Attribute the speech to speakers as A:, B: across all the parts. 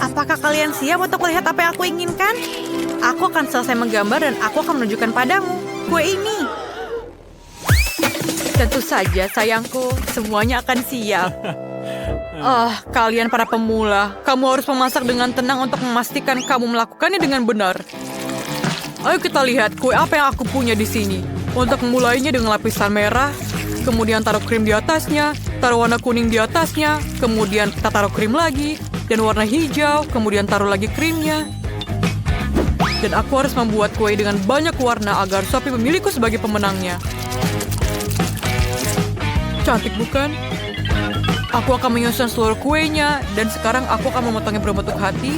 A: Apakah kalian siap untuk melihat apa yang aku inginkan? Aku akan selesai menggambar dan aku akan menunjukkan padamu kue ini. Tentu saja, sayangku. Semuanya akan siap. Kalian para pemula. Kamu harus memasak dengan tenang untuk memastikan kamu melakukannya dengan benar. Ayo kita lihat kue apa yang aku punya di sini. Untuk memulainya dengan lapisan merah, kemudian taruh krim di atasnya, taruh warna kuning di atasnya, kemudian kita taruh krim lagi, dan warna hijau, kemudian taruh lagi krimnya. Dan aku harus membuat kue dengan banyak warna agar Sophie memilihku sebagai pemenangnya. Cantik bukan? Aku akan menyusun seluruh kuenya, dan sekarang aku akan memotongnya berbentuk hati.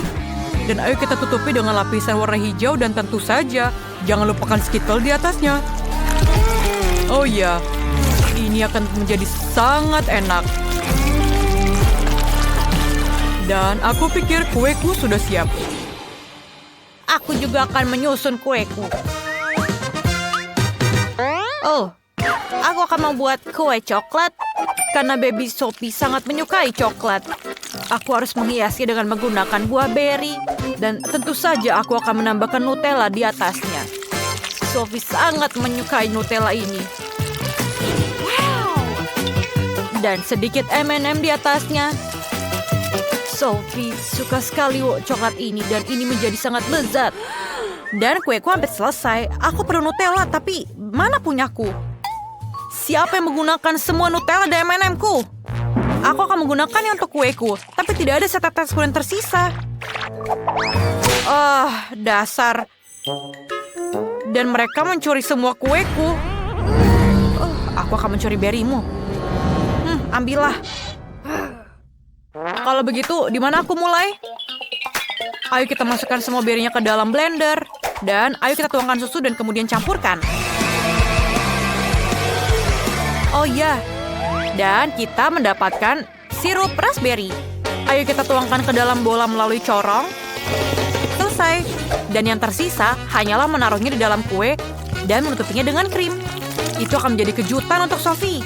A: Dan ayo kita tutupi dengan lapisan warna hijau dan tentu saja, jangan lupakan skittle di atasnya. Oh ya, ini akan menjadi sangat enak. Dan aku pikir kueku sudah siap. Aku juga akan menyusun kueku. Oh, aku akan membuat kue coklat. Karena baby Sophie sangat menyukai coklat. Aku harus menghiasnya dengan menggunakan buah beri. Dan tentu saja aku akan menambahkan Nutella di atasnya. Sophie sangat menyukai Nutella ini. Dan sedikit M&M di atasnya. Sophie suka sekali coklat ini dan ini menjadi sangat lezat. Dan kueku hampir selesai. Aku perlu Nutella, tapi mana punyaku? Siapa yang menggunakan semua Nutella dan M&M-ku? Aku akan menggunakannya untuk kueku, tapi tidak ada setetes pun yang tersisa. Dasar. Dan mereka mencuri semua kueku. Aku akan mencuri berimu. Ambillah. Kalau begitu, di mana aku mulai? Ayo kita masukkan semua berinya ke dalam blender. Dan ayo kita tuangkan susu dan kemudian campurkan. Oh ya, dan kita mendapatkan sirup raspberry. Ayo kita tuangkan ke dalam bola melalui corong. Selesai. Dan yang tersisa hanyalah menaruhnya di dalam kue dan menutupinya dengan krim. Itu akan menjadi kejutan untuk Sophie.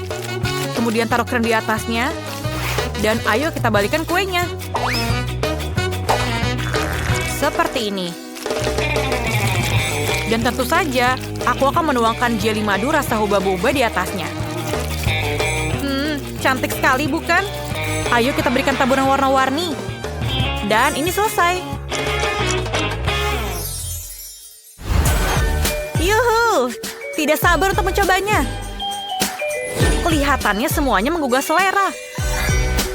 A: Kemudian taruh krim di atasnya. Dan ayo kita balikan kuenya. Seperti ini. Dan tentu saja, aku akan menuangkan jeli madu rasa huba-buba di atasnya. Cantik sekali bukan? Ayo kita berikan taburan warna-warni. Dan ini selesai. Yuhu! Tidak sabar untuk mencobanya. Kelihatannya semuanya menggugah selera.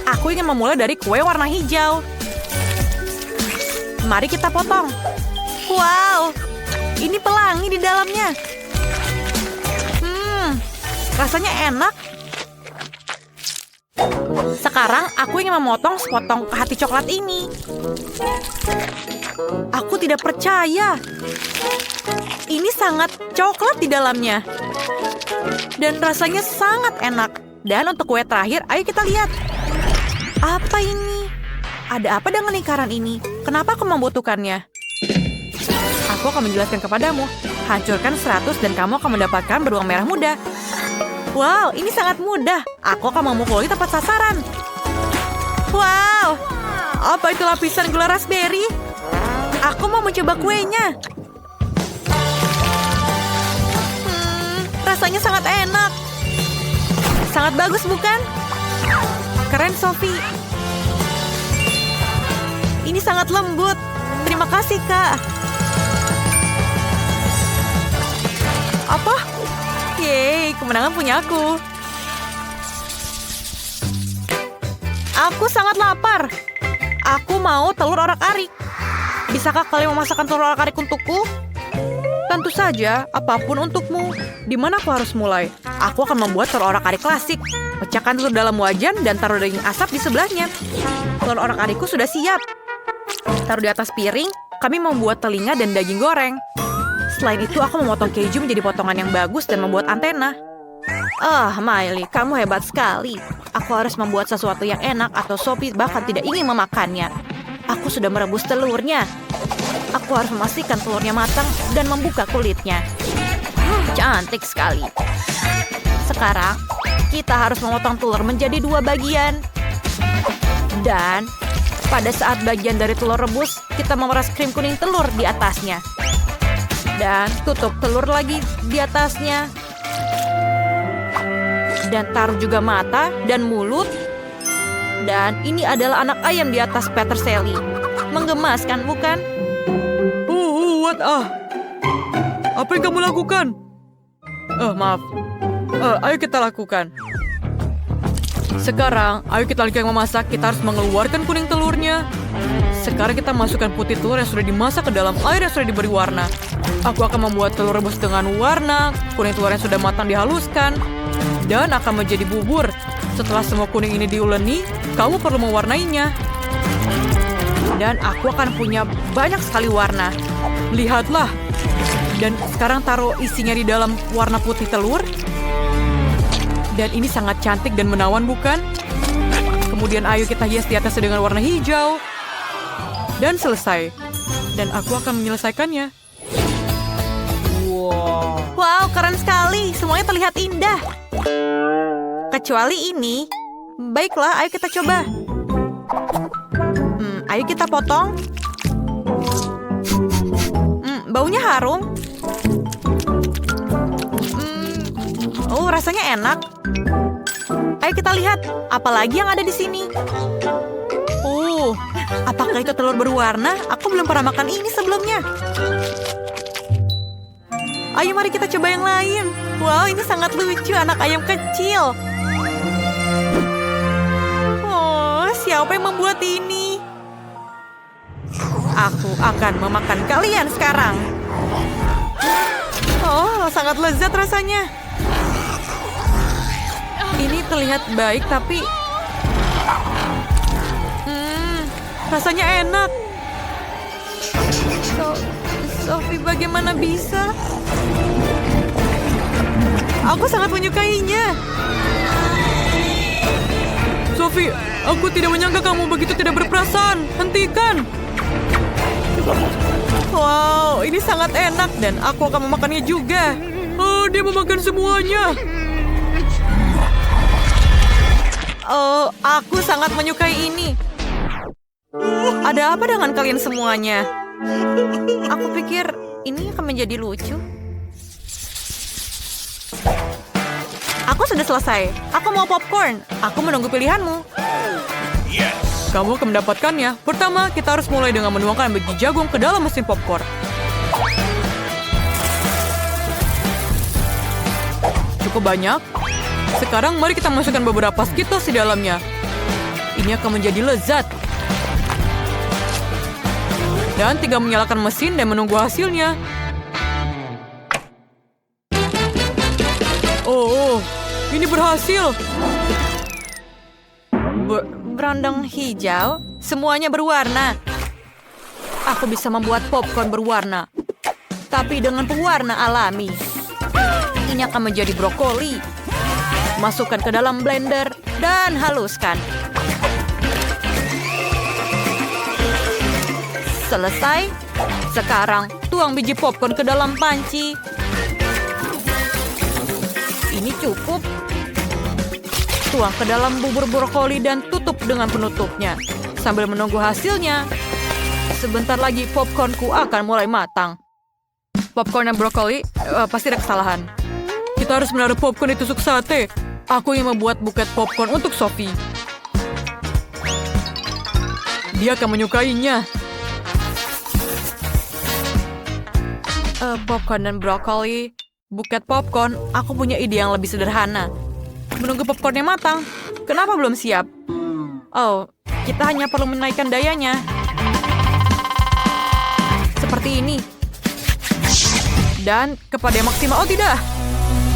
A: Aku ingin memulai dari kue warna hijau. Mari kita potong. Wow! Ini pelangi di dalamnya. Rasanya enak. Sekarang aku ingin memotong sepotong hati coklat ini. Aku tidak percaya. Ini sangat coklat di dalamnya. Dan rasanya sangat enak. Dan untuk kue terakhir, ayo kita lihat. Apa ini? Ada apa dengan lingkaran ini? Kenapa aku membutuhkannya? Aku akan menjelaskan kepadamu. Hancurkan 100 dan kamu akan mendapatkan beruang merah muda. Wow, ini sangat mudah. Aku akan memukuli tepat sasaran. Wow, apa itu lapisan gula raspberry? Aku mau mencoba kuenya. Rasanya sangat enak. Sangat bagus, bukan? Keren, Sophie. Ini sangat lembut. Terima kasih, Kak. Apa? Yeay, kemenangan punya aku. Aku sangat lapar. Aku mau telur orak-arik. Bisakah kalian memasakkan telur orak-arik untukku? Tentu saja, apapun untukmu. Di mana aku harus mulai? Aku akan membuat telur orak-arik klasik. Pecahkan telur dalam wajan dan taruh daging asap di sebelahnya. Telur orak-arikku sudah siap. Taruh di atas piring, kami membuat telinga dan daging goreng. Selain itu, aku memotong keju menjadi potongan yang bagus dan membuat antena. Miley, kamu hebat sekali. Aku harus membuat sesuatu yang enak atau Sophie bahkan tidak ingin memakannya. Aku sudah merebus telurnya. Aku harus memastikan telurnya matang dan membuka kulitnya. Cantik sekali. Sekarang, kita harus memotong telur menjadi 2 bagian. Dan Pada saat bagian dari telur rebus, kita memeras krim kuning telur di atasnya. Dan tutup telur lagi di atasnya. Dan taruh juga mata dan mulut. Dan ini adalah anak ayam di atas peterseli. Menggemaskan, bukan?
B: What? Apa yang kamu lakukan? Maaf. Ayo kita lakukan. Sekarang, ayo kita lanjutkan memasak. Kita harus mengeluarkan kuning telurnya. Sekarang kita masukkan putih telur yang sudah dimasak ke dalam air yang sudah diberi warna. Aku akan membuat telur rebus dengan warna. Kuning telur yang sudah matang dihaluskan. Dan akan menjadi bubur. Setelah semua kuning ini diuleni, kamu perlu mewarnainya. Dan aku akan punya banyak sekali warna. Lihatlah. Dan sekarang taruh isinya di dalam warna putih telur. Dan ini sangat cantik dan menawan, bukan? Kemudian ayo kita hias di atasnya dengan warna hijau. Dan selesai. Dan aku akan menyelesaikannya.
A: Wow, keren sekali. Semuanya terlihat indah. Kecuali ini. Baiklah, ayo kita coba. Ayo kita potong. Baunya harum. Oh, rasanya enak. Ayo kita lihat, apa lagi yang ada di sini. Oh, apakah itu telur berwarna? Aku belum pernah makan ini sebelumnya. Ayo mari kita coba yang lain. Wow, ini sangat lucu, anak ayam kecil. Oh, siapa yang membuat ini? Aku akan memakan kalian sekarang. Oh, sangat lezat rasanya. Ini terlihat baik, tapi rasanya enak. Sophie, bagaimana bisa? Aku sangat menyukainya.
B: Sophie, aku tidak menyangka kamu begitu tidak berperasaan. Hentikan.
A: Wow, ini sangat enak dan aku akan memakannya juga.
B: Oh, dia memakan semuanya.
A: Oh, aku sangat menyukai ini. Ada apa dengan kalian semuanya? Aku pikir ini akan menjadi lucu. Aku sudah selesai. Aku mau popcorn. Aku menunggu pilihanmu.
B: Kamu akan mendapatkannya. Pertama, kita harus mulai dengan menuangkan biji jagung ke dalam mesin popcorn. Cukup banyak. Sekarang mari kita masukkan beberapa Skittles di dalamnya. Ini akan menjadi lezat. Dan tinggal menyalakan mesin dan menunggu hasilnya. Oh, ini berhasil.
A: Berondong hijau, semuanya berwarna. Aku bisa membuat popcorn berwarna, tapi dengan pewarna alami. Ini akan menjadi brokoli. Masukkan ke dalam blender dan haluskan. Selesai. Sekarang tuang biji popcorn ke dalam panci. Ini cukup. Tuang ke dalam bubur brokoli dan tutup dengan penutupnya. Sambil menunggu hasilnya. Sebentar lagi popcornku akan mulai matang.
B: Popcorn dan brokoli pasti ada kesalahan. Kita harus menaruh popcorn di tusuk sate. Aku yang membuat buket popcorn untuk Sophie. Dia akan menyukainya.
A: Popcorn dan brokoli. Buket popcorn, aku punya ide yang lebih sederhana. Menunggu popcornnya matang. Kenapa belum siap? Oh, kita hanya perlu menaikkan dayanya. Seperti ini. Dan kepada yang maksimal. Oh tidak.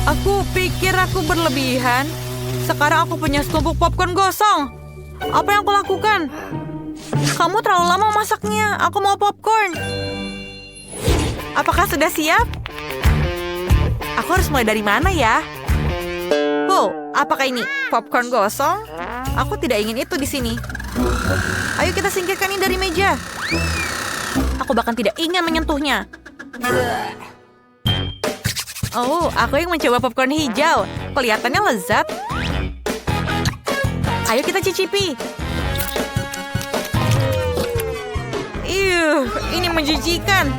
A: Aku pikir aku berlebihan. Sekarang aku punya setumpuk popcorn gosong. Apa yang aku lakukan? Kamu terlalu lama masaknya. Aku mau popcorn. Apakah sudah siap? Aku harus mulai dari mana ya? Oh, apakah ini popcorn gosong? Aku tidak ingin itu di sini. Ayo kita singkirkan ini dari meja. Aku bahkan tidak ingin menyentuhnya. Oh, aku yang mencoba popcorn hijau. Kelihatannya lezat. Ayo kita cicipi. Ini menjijikan.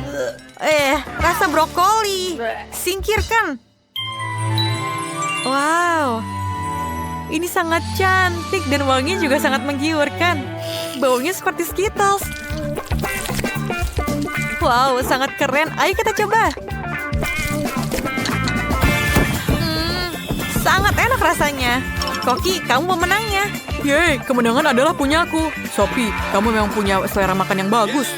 A: Rasa brokoli. Singkirkan. Wow. Ini sangat cantik dan wanginya juga sangat menggiurkan. Baunya seperti Skittles. Wow, sangat keren. Ayo kita coba. Sangat enak rasanya. Koki, kamu pemenangnya.
B: Yeay, kemenangan adalah punyaku. Sophie, kamu memang punya selera makan yang bagus.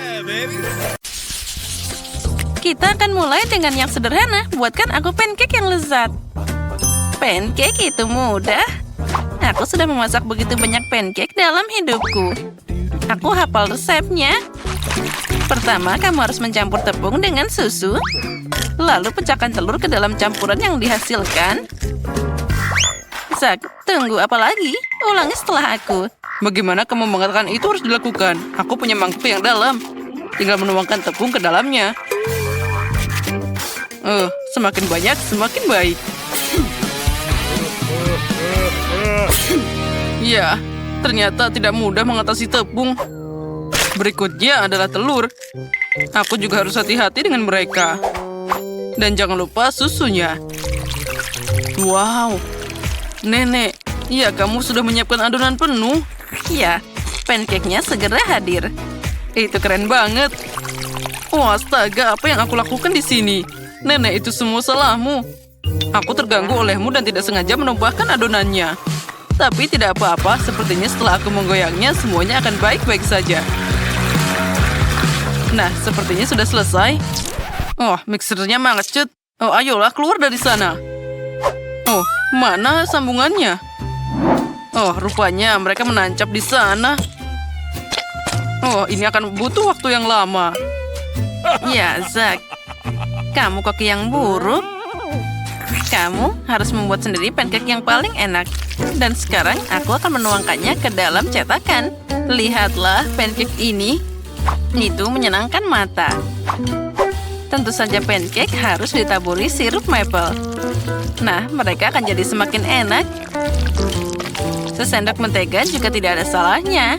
C: Kita akan mulai dengan yang sederhana. Buatkan aku pancake yang lezat. Pancake itu mudah. Aku sudah memasak begitu banyak pancake dalam hidupku. Aku hafal resepnya. Pertama, kamu harus mencampur tepung dengan susu. Lalu pecahkan telur ke dalam campuran yang dihasilkan. Zak, tunggu apa lagi? Ulangi setelah aku.
D: Bagaimana kamu mengatakan itu harus dilakukan? Aku punya mangkuk yang dalam. Tinggal menuangkan tepung ke dalamnya. Semakin banyak, semakin baik. Ya, ternyata tidak mudah mengatasi tepung. Berikutnya adalah telur. Aku juga harus hati-hati dengan mereka. Dan jangan lupa susunya. Wow. Nenek, ya kamu sudah menyiapkan adonan penuh.
C: Ya, pancake-nya segera hadir.
D: Itu keren banget. Wah, astaga, apa yang aku lakukan di sini? Nenek, itu semua salahmu. Aku terganggu olehmu dan tidak sengaja menumpahkan adonannya. Tapi tidak apa-apa, sepertinya setelah aku menggoyangnya, semuanya akan baik-baik saja. Nah, sepertinya sudah selesai. Oh, mixernya macet. Oh, ayolah keluar dari sana. Oh, mana sambungannya? Oh, rupanya mereka menancap di sana. Oh, ini akan butuh waktu yang lama.
C: Ya, Zak. Kamu koki yang buruk. Kamu harus membuat sendiri pancake yang paling enak. Dan sekarang aku akan menuangkannya ke dalam cetakan. Lihatlah pancake ini. Itu menyenangkan mata. Tentu saja pancake harus ditaburi sirup maple. Nah, mereka akan jadi semakin enak. Sesendok mentega juga tidak ada salahnya.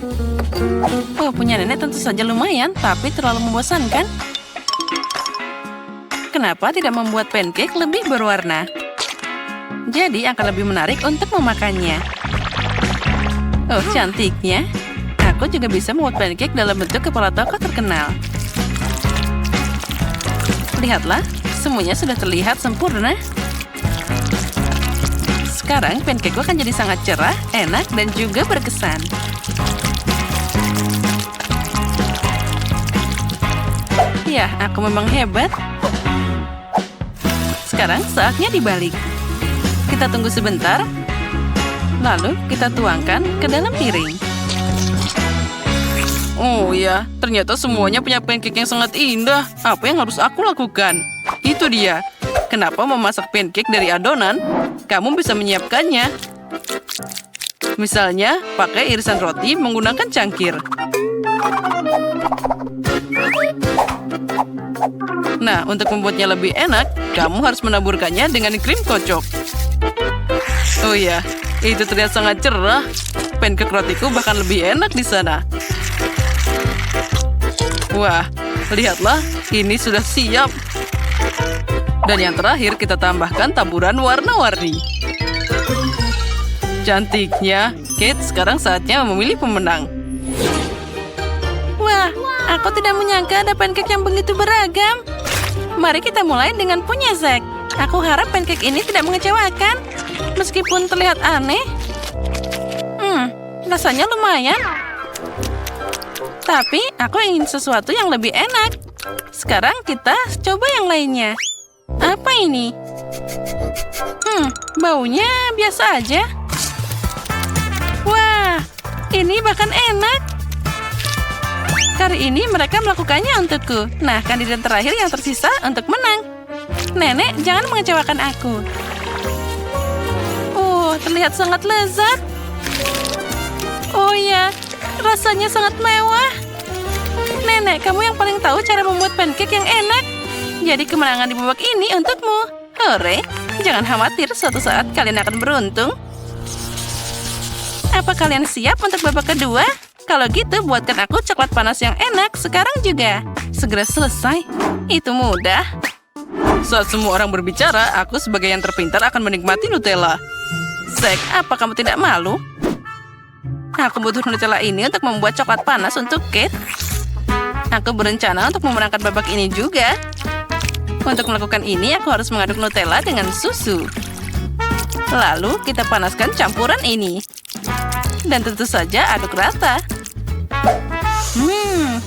C: Oh, punya nenek tentu saja lumayan, tapi terlalu membosankan. Kenapa tidak membuat pancake lebih berwarna? Jadi akan lebih menarik untuk memakannya. Oh, cantiknya. Aku juga bisa membuat pancake dalam bentuk kepala tokoh terkenal. Lihatlah, semuanya sudah terlihat sempurna. Sekarang pancake akan jadi sangat cerah, enak, dan juga berkesan. Ya, aku memang hebat. Sekarang saatnya dibalik. Kita tunggu sebentar. Lalu kita tuangkan ke dalam piring.
D: Oh ya, ternyata semuanya punya pancake yang sangat indah. Apa yang harus aku lakukan? Itu dia. Kenapa memasak pancake dari adonan? Kamu bisa menyiapkannya. Misalnya, pakai irisan roti menggunakan cangkir. Nah, untuk membuatnya lebih enak, kamu harus menaburkannya dengan krim kocok. Oh ya, itu terlihat sangat cerah. Pancake rotiku bahkan lebih enak di sana. Wah, lihatlah, ini sudah siap. Dan yang terakhir kita tambahkan taburan warna-warni. Cantiknya, Kate, sekarang saatnya memilih pemenang.
C: Wah, aku tidak menyangka ada pancake yang begitu beragam. Mari kita mulai dengan punya Zack. Aku harap pancake ini tidak mengecewakan. Meskipun terlihat aneh. Rasanya lumayan. Tapi aku ingin sesuatu yang lebih enak. Sekarang kita coba yang lainnya. Apa ini? Baunya biasa aja. Wah, ini bahkan enak. Kali ini mereka melakukannya untukku. Nah, kandidat terakhir yang tersisa untuk menang. Nenek, jangan mengecewakan aku. Oh, terlihat sangat lezat. Oh ya, rasanya sangat mewah. Nenek, kamu yang paling tahu cara membuat pancake yang enak. Jadi kemenangan di babak ini untukmu. Hore, jangan khawatir, suatu saat kalian akan beruntung. Apa kalian siap untuk babak kedua? Kalau gitu, buatkan aku coklat panas yang enak sekarang juga. Segera selesai. Itu mudah.
D: Saat semua orang berbicara, aku sebagai yang terpintar akan menikmati Nutella.
C: Zack, apa kamu tidak malu? Aku butuh Nutella ini untuk membuat coklat panas untuk Kate. Aku berencana untuk memenangkan babak ini juga. Untuk melakukan ini, aku harus mengaduk Nutella dengan susu. Lalu, kita panaskan campuran ini. Dan tentu saja aduk rata.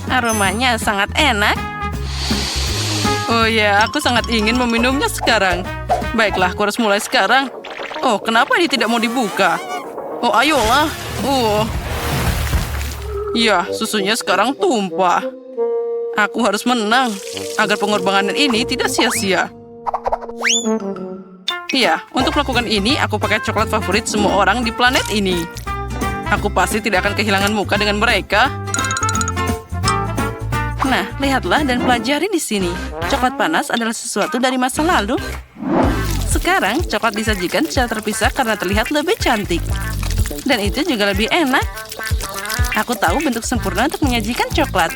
C: Aromanya sangat enak.
D: Oh ya, aku sangat ingin meminumnya sekarang. Baiklah, aku harus mulai sekarang. Oh, kenapa ini tidak mau dibuka? Oh, ayolah. Oh. Ya, susunya sekarang tumpah. Aku harus menang agar pengorbanan ini tidak sia-sia. Ya, untuk melakukan ini, aku pakai coklat favorit semua orang di planet ini. Aku pasti tidak akan kehilangan muka dengan mereka.
C: Nah, lihatlah dan pelajari di sini. Coklat panas adalah sesuatu dari masa lalu. Sekarang, coklat disajikan secara terpisah karena terlihat lebih cantik. Dan itu juga lebih enak. Aku tahu bentuk sempurna untuk menyajikan coklat.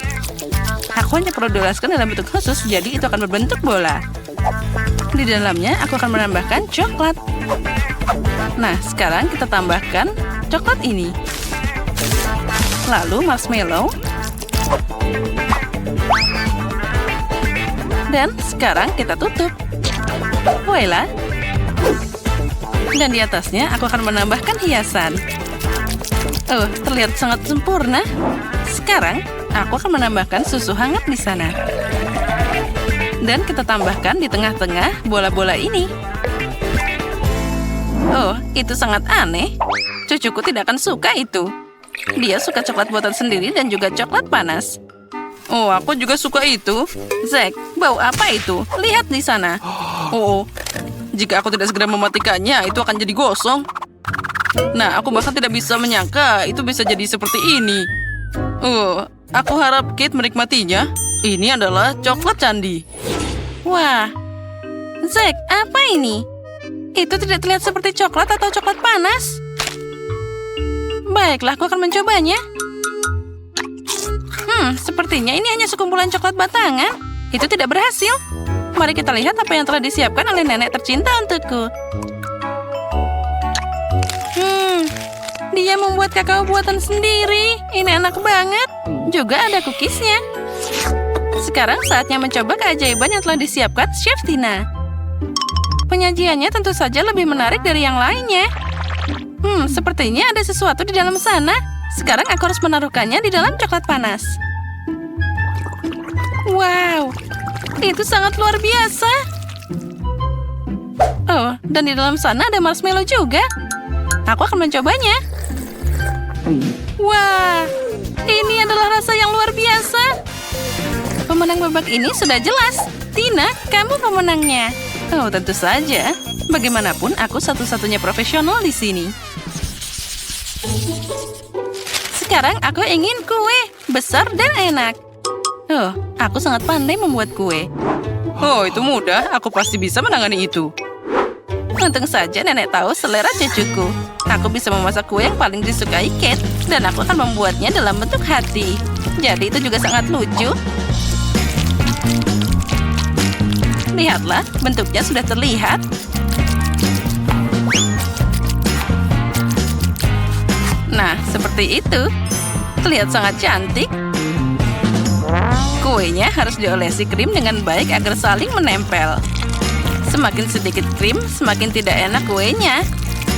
C: Aku hanya perlu dioleskan dalam bentuk khusus, jadi itu akan berbentuk bola. Di dalamnya, aku akan menambahkan coklat. Nah, sekarang kita tambahkan coklat ini. Lalu marshmallow. Dan sekarang kita tutup. Voila. Dan di atasnya aku akan menambahkan hiasan. Oh, terlihat sangat sempurna. Sekarang aku akan menambahkan susu hangat di sana. Dan kita tambahkan di tengah-tengah bola-bola ini. Oh, itu sangat aneh. Cucuku tidak akan suka itu. Dia suka coklat buatan sendiri dan juga coklat panas.
D: Oh, aku juga suka itu.
C: Zack, bau apa itu? Lihat di sana.
D: Oh, jika aku tidak segera mematikannya, itu akan jadi gosong. Nah, aku bahkan tidak bisa menyangka itu bisa jadi seperti ini. Oh, aku harap Kate menikmatinya. Ini adalah coklat candi.
C: Wah, Zack, apa ini? Itu tidak terlihat seperti coklat atau coklat panas. Baiklah, aku akan mencobanya. Sepertinya ini hanya sekumpulan coklat batangan. Itu tidak berhasil. Mari kita lihat apa yang telah disiapkan oleh nenek tercinta untukku. Dia membuat kakao buatan sendiri. Ini enak banget. Juga ada cookiesnya. Sekarang saatnya mencoba keajaiban yang telah disiapkan Chef Tina. Penyajiannya tentu saja lebih menarik dari yang lainnya. Sepertinya ada sesuatu di dalam sana. Sekarang aku harus menaruhkannya di dalam coklat panas. Wow, itu sangat luar biasa. Oh, dan di dalam sana ada marshmallow juga. Aku akan mencobanya. Wah, ini adalah rasa yang luar biasa. Pemenang babak ini sudah jelas. Tina, kamu pemenangnya. Oh, tentu saja. Bagaimanapun, aku satu-satunya profesional di sini. Sekarang aku ingin kue besar dan enak. Oh, aku sangat pandai membuat kue.
D: Oh, itu mudah. Aku pasti bisa menangani itu.
C: Untung saja nenek tahu selera cucuku. Aku bisa memasak kue yang paling disukai Kate, dan aku akan membuatnya dalam bentuk hati. Jadi itu juga sangat lucu. Lihatlah, bentuknya sudah terlihat. Nah, seperti itu. Terlihat sangat cantik. Kuenya harus diolesi krim dengan baik agar saling menempel. Semakin sedikit krim, semakin tidak enak kuenya.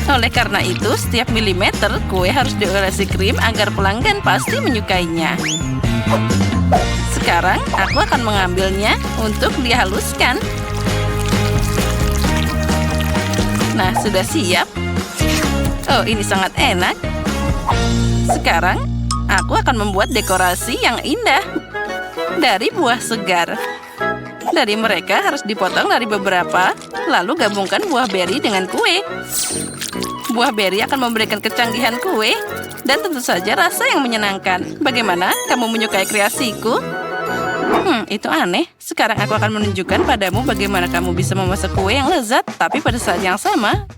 C: Oleh karena itu, setiap milimeter kue harus diolesi krim agar pelanggan pasti menyukainya. Sekarang, aku akan mengambilnya untuk dihaluskan. Nah, sudah siap. Oh, ini sangat enak. Sekarang, aku akan membuat dekorasi yang indah dari buah segar. Dari mereka harus dipotong dari beberapa, lalu gabungkan buah beri dengan kue. Buah beri akan memberikan kecanggihan kue, dan tentu saja rasa yang menyenangkan. Bagaimana? Kamu menyukai kreasiku? Itu aneh. Sekarang aku akan menunjukkan padamu bagaimana kamu bisa memasak kue yang lezat, tapi pada saat yang sama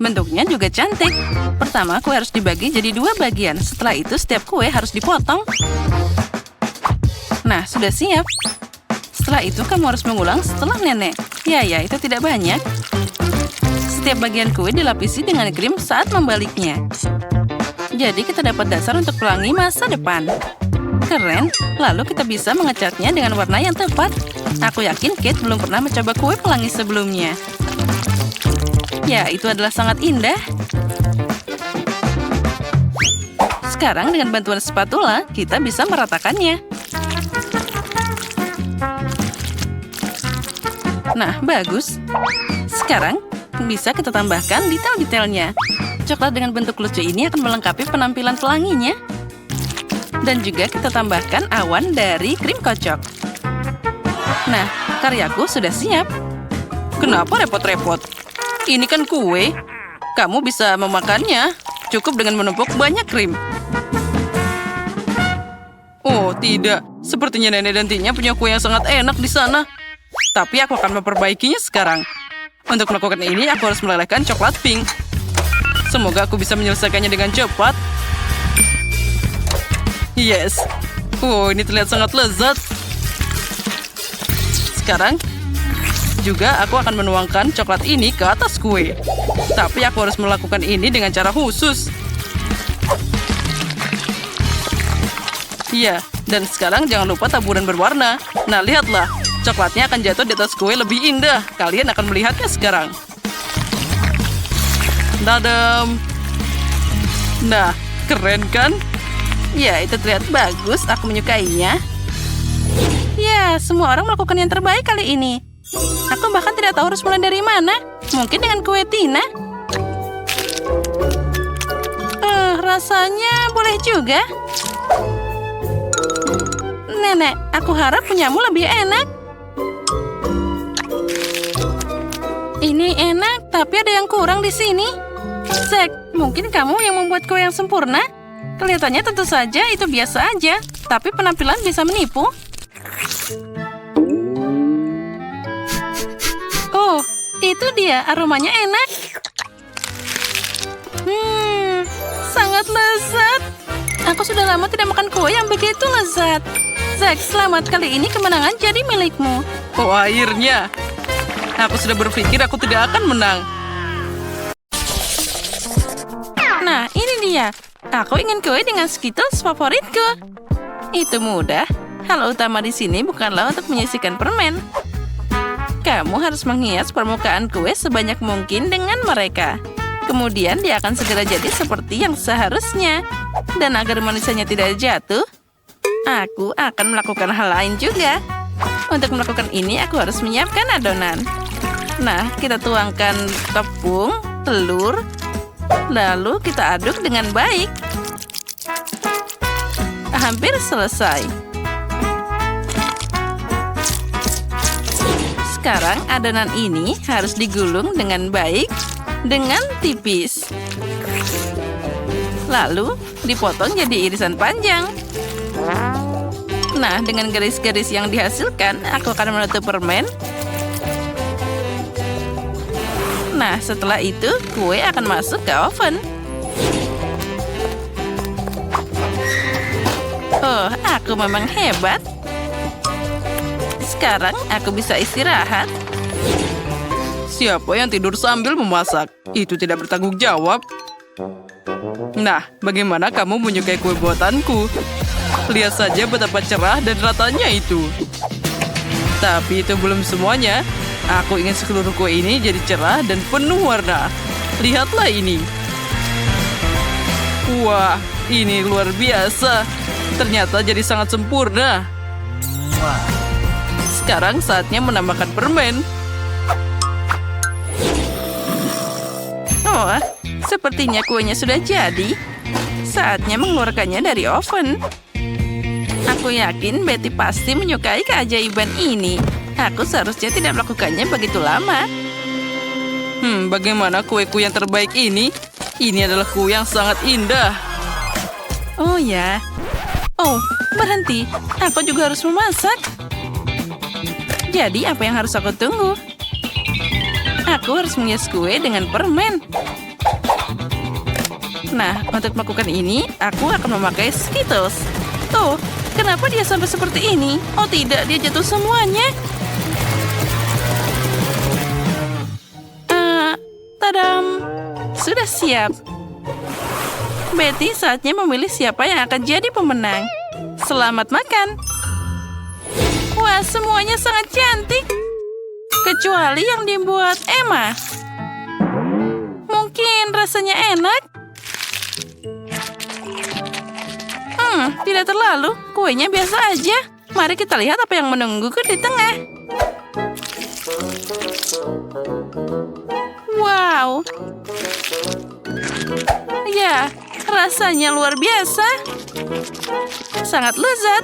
C: Bentuknya juga cantik. Pertama, kue harus dibagi jadi 2 bagian. Setelah itu, setiap kue harus dipotong. Nah, sudah siap. Setelah itu, kamu harus mengulang setelah nenek. Ya, itu tidak banyak. Setiap bagian kue dilapisi dengan krim saat membaliknya. Jadi, kita dapat dasar untuk pelangi masa depan. Keren. Lalu, kita bisa ngecatnya dengan warna yang tepat. Aku yakin Kate belum pernah mencoba kue pelangi sebelumnya. Ya, itu adalah sangat indah. Sekarang dengan bantuan spatula, kita bisa meratakannya. Nah, bagus. Sekarang, bisa kita tambahkan detail-detailnya. Coklat dengan bentuk lucu ini akan melengkapi penampilan pelanginya. Dan juga kita tambahkan awan dari krim kocok. Nah, karyaku sudah siap.
D: Kenapa repot-repot? Ini kan kue. Kamu bisa memakannya. Cukup dengan menumpuk banyak krim. Oh, tidak. Sepertinya nenek dan Tinya punya kue yang sangat enak di sana. Tapi aku akan memperbaikinya sekarang. Untuk melakukan ini, aku harus melelehkan coklat pink. Semoga aku bisa menyelesaikannya dengan cepat. Yes. Oh, ini terlihat sangat lezat. Sekarang, juga aku akan menuangkan coklat ini ke atas kue. Tapi aku harus melakukan ini dengan cara khusus. Iya, dan sekarang jangan lupa taburan berwarna. Nah, lihatlah. Coklatnya akan jatuh di atas kue lebih indah. Kalian akan melihatnya sekarang. Dadam. Nah, keren kan?
C: Ya, itu terlihat bagus. Aku menyukainya. Ya, semua orang melakukan yang terbaik kali ini. Aku bahkan tidak tahu harus mulai dari mana. Mungkin dengan kue Tina. Rasanya boleh juga. Nenek, aku harap punyamu lebih enak. Ini enak, tapi ada yang kurang di sini. Zack, mungkin kamu yang membuat kue yang sempurna? Kelihatannya tentu saja itu biasa aja, tapi penampilan bisa menipu. Oh, itu dia. Aromanya enak. Sangat lezat. Aku sudah lama tidak makan kue yang begitu lezat. Zack, selamat. Kali ini kemenangan jadi milikmu.
D: Oh, akhirnya. Aku sudah berpikir aku tidak akan menang.
C: Nah, ini dia. Aku ingin kue dengan Skittles favoritku. Itu mudah. Hal utama di sini bukanlah untuk menyisihkan permen. Kamu harus menghias permukaan kue sebanyak mungkin dengan mereka. Kemudian dia akan segera jadi seperti yang seharusnya. Dan agar manisnya tidak jatuh, aku akan melakukan hal lain juga. Untuk melakukan ini, aku harus menyiapkan adonan. Nah, kita tuangkan tepung, telur, lalu kita aduk dengan baik. Hampir selesai. Sekarang adonan ini harus digulung dengan baik, dengan tipis. Lalu dipotong jadi irisan panjang. Nah, dengan garis-garis yang dihasilkan, aku akan menutup permen. Nah, setelah itu, kue akan masuk ke oven. Oh, aku memang hebat. Sekarang aku bisa istirahat.
D: Siapa yang tidur sambil memasak? Itu tidak bertanggung jawab. Nah, bagaimana kamu menyukai kue buatanku? Lihat saja betapa cerah dan ratanya itu. Tapi itu belum semuanya. Aku ingin seluruh kue ini jadi cerah dan penuh warna. Lihatlah ini. Wah, ini luar biasa. Ternyata jadi sangat sempurna. Sekarang saatnya menambahkan permen.
C: Oh, sepertinya kuenya sudah jadi. Saatnya mengeluarkannya dari oven. Aku yakin Betty pasti menyukai keajaiban ini. Aku seharusnya tidak melakukannya begitu lama.
D: Bagaimana kueku yang terbaik ini? Ini adalah kue yang sangat indah.
C: Oh ya. Oh, berhenti. Aku juga harus memasak. Jadi apa yang harus aku tunggu? Aku harus menghias kue dengan permen. Nah, untuk melakukan ini, aku akan memakai Skittles. Oh, kenapa dia sampai seperti ini? Oh tidak, dia jatuh semuanya. Tadam! Sudah siap. Betty, saatnya memilih siapa yang akan jadi pemenang. Selamat makan. Wah, semuanya sangat cantik. Kecuali yang dibuat Emma. Mungkin rasanya enak. Tidak terlalu. Kuenya biasa aja. Mari kita lihat apa yang menungguku di tengah. Wow. Ya, rasanya luar biasa. Sangat lezat.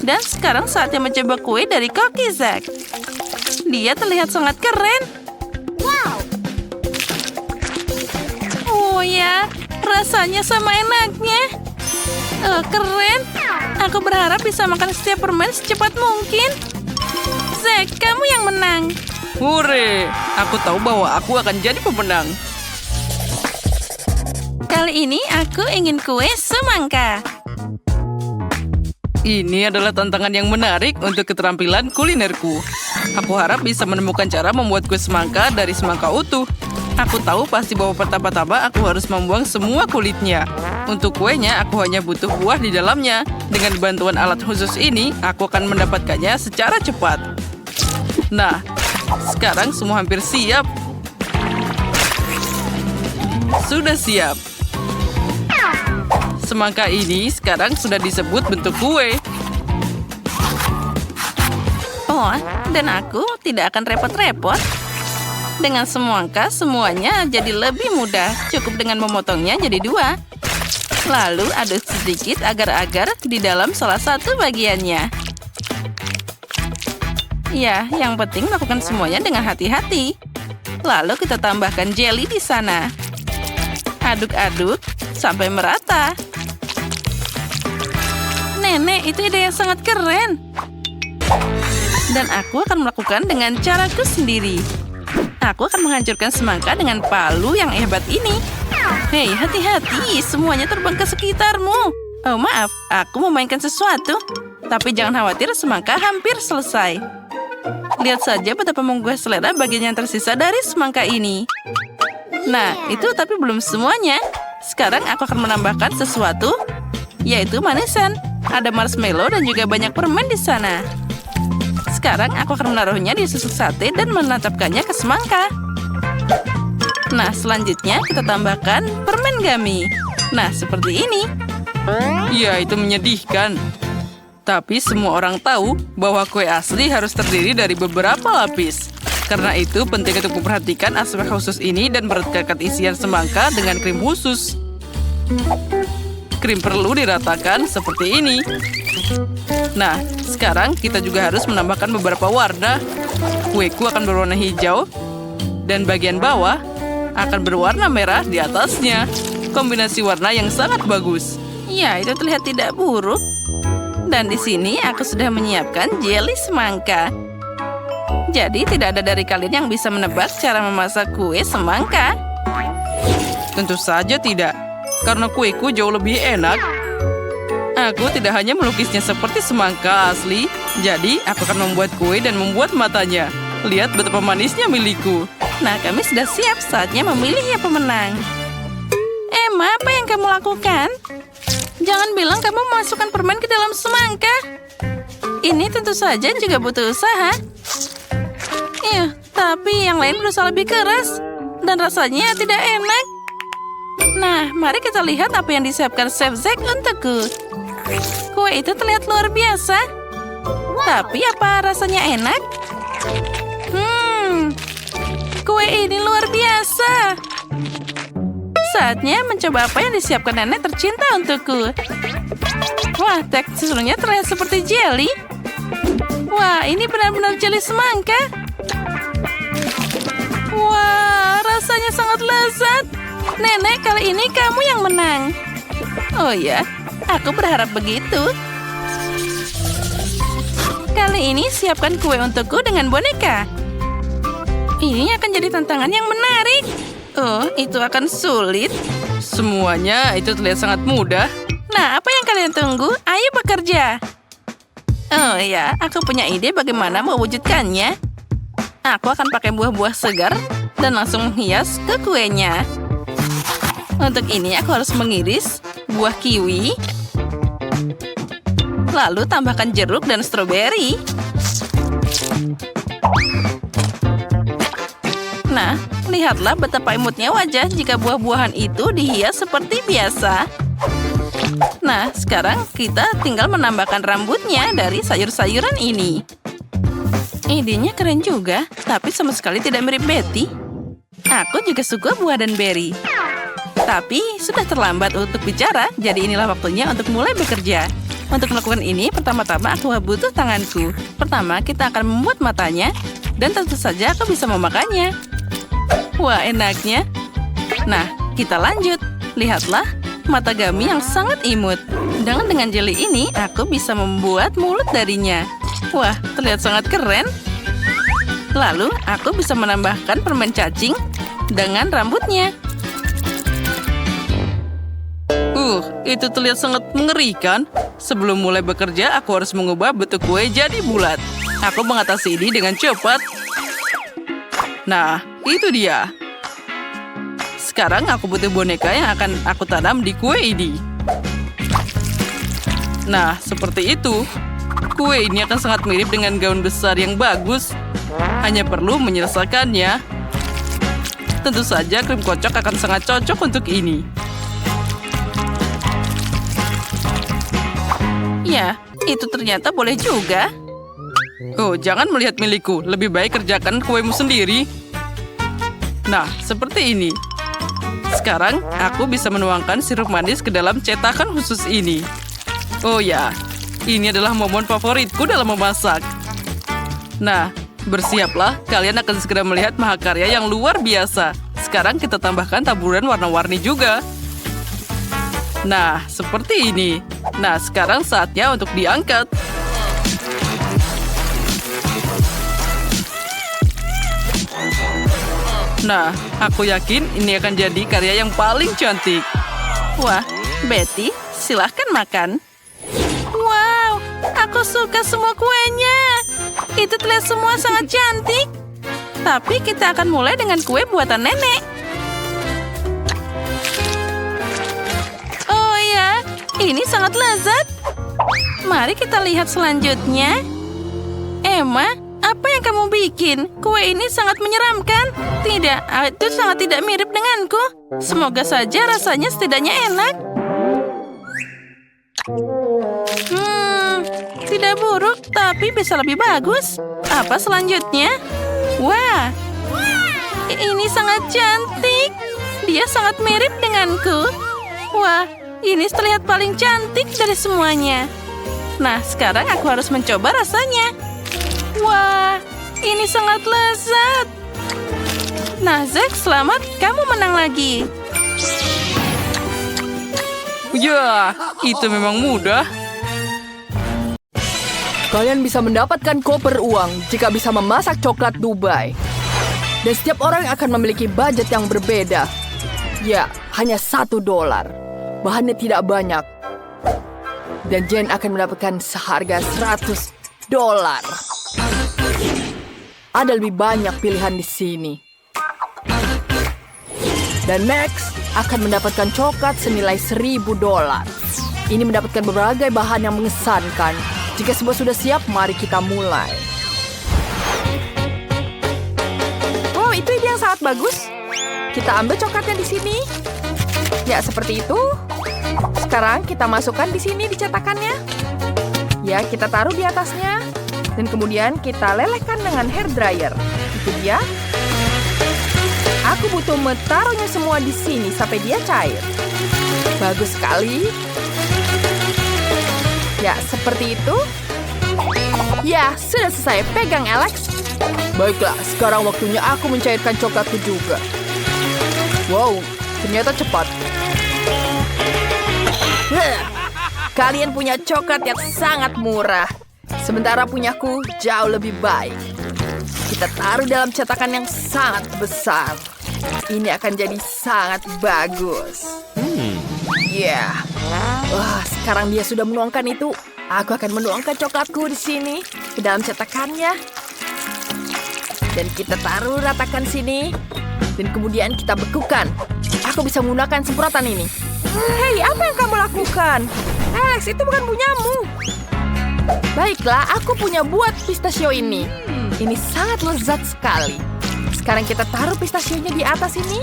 C: Dan sekarang saatnya mencoba kue dari Cookie Zack. Dia terlihat sangat keren. Oh ya, rasanya sama enaknya. Keren. Aku berharap bisa makan setiap permen secepat mungkin. Zack, kamu yang menang.
D: Hore! Aku tahu bahwa aku akan jadi pemenang.
C: Kali ini aku ingin kue semangka.
D: Ini adalah tantangan yang menarik untuk keterampilan kulinerku. Aku harap bisa menemukan cara membuat kue semangka dari semangka utuh. Aku tahu pasti bahwa pertama-tama aku harus membuang semua kulitnya. Untuk kuenya, aku hanya butuh buah di dalamnya. Dengan bantuan alat khusus ini, aku akan mendapatkannya secara cepat. Nah, sekarang semua hampir siap. Sudah siap. Semangka ini sekarang sudah disebut bentuk kue.
C: Oh, dan aku tidak akan repot-repot. Dengan semangka, semuanya jadi lebih mudah. Cukup dengan memotongnya jadi 2. Lalu aduk sedikit agar-agar di dalam salah satu bagiannya. Ya, yang penting lakukan semuanya dengan hati-hati. Lalu kita tambahkan jelly di sana. Aduk-aduk sampai merata. Nenek, itu ide yang sangat keren. Dan aku akan melakukan dengan caraku sendiri. Aku akan menghancurkan semangka dengan palu yang hebat ini. Hei, hati-hati, semuanya terbang ke sekitarmu. Oh, maaf, aku memainkan sesuatu. Tapi jangan khawatir, semangka hampir selesai. Lihat saja betapa menggugah selera bagian yang tersisa dari semangka ini. Nah, itu tapi belum semuanya. Sekarang aku akan menambahkan sesuatu, yaitu manisan. Ada marshmallow dan juga banyak permen di sana. Sekarang aku akan menaruhnya di susuk sate dan menancapkannya ke semangka. Nah, selanjutnya kita tambahkan permen gummy. Nah, seperti ini.
D: Ya, itu menyedihkan. Tapi semua orang tahu bahwa kue asli harus terdiri dari beberapa lapis. Karena itu penting untuk memperhatikan aspek khusus ini dan meratakan isian semangka dengan krim khusus. Krim perlu diratakan seperti ini. Nah, sekarang kita juga harus menambahkan beberapa warna. Kueku akan berwarna hijau dan bagian bawah akan berwarna merah di atasnya. Kombinasi warna yang sangat bagus.
C: Ya, itu terlihat tidak buruk. Dan di sini aku sudah menyiapkan jelly semangka. Jadi tidak ada dari kalian yang bisa menebak cara memasak kue semangka.
D: Tentu saja tidak, karena kueku jauh lebih enak. Aku tidak hanya melukisnya seperti semangka asli, jadi aku akan membuat kue dan membuat matanya. Lihat betapa manisnya milikku.
C: Nah, kami sudah siap, saatnya memilih yang pemenang. Emma, apa yang kamu lakukan? Jangan bilang kamu memasukkan permen ke dalam semangka. Ini tentu saja juga butuh usaha. Tapi yang lain berusaha lebih keras. Dan rasanya tidak enak. Nah, mari kita lihat apa yang disiapkan Chef Zack untukku. Kue itu terlihat luar biasa. Tapi apa rasanya enak? Kue ini luar biasa. Saatnya mencoba apa yang disiapkan nenek tercinta untukku. Wah, teksturnya terlihat seperti jelly. Wah, ini benar-benar jelly semangka. Wah, rasanya sangat lezat. Nenek, kali ini kamu yang menang. Oh ya, aku berharap begitu. Kali ini siapkan kue untukku dengan boneka. Ini akan jadi tantangan yang menarik. Oh, itu akan sulit.
D: Semuanya itu terlihat sangat mudah.
C: Nah, apa yang kalian tunggu? Ayo bekerja. Oh ya, aku punya ide bagaimana mewujudkannya. Aku akan pakai buah-buah segar dan langsung menghias ke kuenya. Untuk ini aku harus mengiris buah kiwi. Lalu tambahkan jeruk dan stroberi. Nah, lihatlah betapa imutnya wajah jika buah-buahan itu dihias seperti biasa. Nah, sekarang kita tinggal menambahkan rambutnya dari sayur-sayuran ini. Idenya keren juga, tapi sama sekali tidak mirip Betty. Aku juga suka buah dan beri. Tapi sudah terlambat untuk bicara, jadi inilah waktunya untuk mulai bekerja. Untuk melakukan ini, pertama-tama aku butuh tanganku. Pertama, kita akan membuat matanya, dan tentu saja aku bisa memakannya. Wah, enaknya. Nah, kita lanjut. Lihatlah, mata Gummy yang sangat imut. Dengan jeli ini, aku bisa membuat mulut darinya. Wah, terlihat sangat keren. Lalu, aku bisa menambahkan permen cacing dengan rambutnya.
D: Itu terlihat sangat mengerikan. Sebelum mulai bekerja, aku harus mengubah bentuk kue jadi bulat. Aku mengatasi ini dengan cepat. Nah, itu dia. Sekarang aku butuh boneka yang akan aku tanam di kue ini. Nah, seperti itu. Kue ini akan sangat mirip dengan gaun besar yang bagus. Hanya perlu menyelesaikannya. Tentu saja krim kocok akan sangat cocok untuk ini.
C: Ya, itu ternyata boleh juga.
D: Oh, jangan melihat milikku. Lebih baik kerjakan kuemu sendiri. Nah, seperti ini. Sekarang, aku bisa menuangkan sirup manis ke dalam cetakan khusus ini. Oh ya, ini adalah momen favoritku dalam memasak. Nah, bersiaplah. Kalian akan segera melihat mahakarya yang luar biasa. Sekarang kita tambahkan taburan warna-warni juga. Nah, seperti ini. Nah, sekarang saatnya untuk diangkat. Nah, aku yakin ini akan jadi karya yang paling cantik.
C: Wah, Betty, silahkan makan. Wow, aku suka semua kuenya. Itu terlihat semua sangat cantik. Tapi kita akan mulai dengan kue buatan nenek. Oh ya, ini sangat lezat. Mari kita lihat selanjutnya. Emma, apa yang kamu bikin? Kue ini sangat menyeramkan. Tidak, itu sangat tidak mirip denganku. Semoga saja rasanya setidaknya enak. Tidak buruk, tapi bisa lebih bagus. Apa selanjutnya? Wah, ini sangat cantik. Dia sangat mirip denganku. Wah, ini terlihat paling cantik dari semuanya. Nah, sekarang aku harus mencoba rasanya. Wah, ini sangat lezat. Nah, Zack, selamat. Kamu menang lagi.
D: Ya, itu memang mudah.
E: Kalian bisa mendapatkan koper uang jika bisa memasak coklat Dubai. Dan setiap orang akan memiliki budget yang berbeda. Ya, hanya $1. Bahannya tidak banyak. Dan Jen akan mendapatkan seharga $100. Ada lebih banyak pilihan di sini. Dan Max akan mendapatkan coklat senilai $1.000. Ini mendapatkan berbagai bahan yang mengesankan. Jika semua sudah siap, mari kita mulai.
A: Wow, itu ide yang sangat bagus. Kita ambil coklatnya di sini. Ya, seperti itu. Sekarang kita masukkan di sini di cetakannya. Ya, kita taruh di atasnya. Dan kemudian kita lelehkan dengan hair dryer. Itu dia. Aku butuh taruhnya semua di sini sampai dia cair. Bagus sekali. Ya, seperti itu. Ya, sudah selesai. Pegang, Alex.
E: Baiklah, sekarang waktunya aku mencairkan coklatku juga. Wow, ternyata cepat.
A: Kalian punya coklat yang sangat murah. Sementara punyaku jauh lebih baik. Kita taruh dalam cetakan yang sangat besar.
E: Ini akan jadi sangat bagus. Ya. Wah, sekarang dia sudah menuangkan itu. Aku akan menuangkan coklatku di sini ke dalam cetakannya. Dan kita taruh ratakan sini. Dan kemudian kita bekukan. Aku bisa menggunakan semprotan ini. Hei, apa yang kamu lakukan? Alex, itu bukan punyamu. Baiklah, aku punya buat pistachio ini. Ini sangat lezat sekali. Sekarang kita taruh pistachionya di atas ini.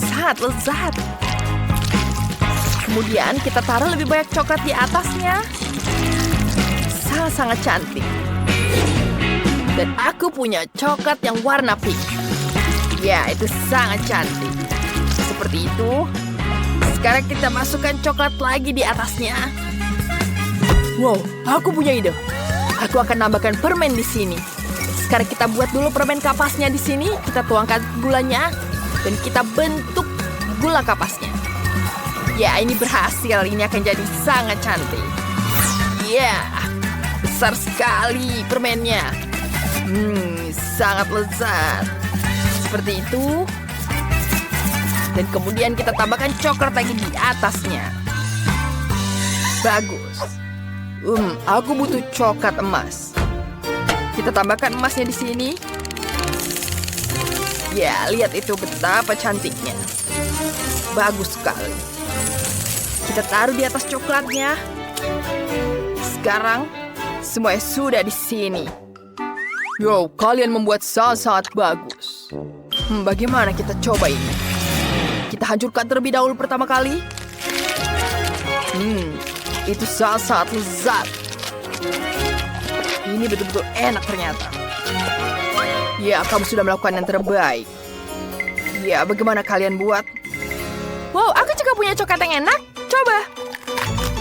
E: Sangat lezat. Kemudian kita taruh lebih banyak coklat di atasnya. Sangat-sangat cantik. Dan aku punya coklat yang warna pink. Ya, itu sangat cantik. Seperti itu. Sekarang kita masukkan coklat lagi di atasnya. Wow, aku punya ide. Aku akan nambahkan permen di sini. Sekarang kita buat dulu permen kapasnya di sini. Kita tuangkan gulanya. Dan kita bentuk gula kapasnya. Ya, ini berhasil. Ini akan jadi sangat cantik. Ya, besar sekali permennya. Sangat lezat. Seperti itu. Dan kemudian kita tambahkan coklat lagi di atasnya. Bagus. Aku butuh coklat emas. Kita tambahkan emasnya di sini. Ya, lihat itu betapa cantiknya. Bagus sekali. Kita taruh di atas coklatnya. Sekarang, semuanya sudah di sini. Yo, kalian membuat sangat bagus. Bagaimana kita coba ini? Kita hancurkan terlebih dahulu pertama kali. Itu sangat lezat. Ini betul-betul enak ternyata. Ya, kamu sudah melakukan yang terbaik. Ya, bagaimana kalian buat? Wow, aku juga punya coklat yang enak. Coba.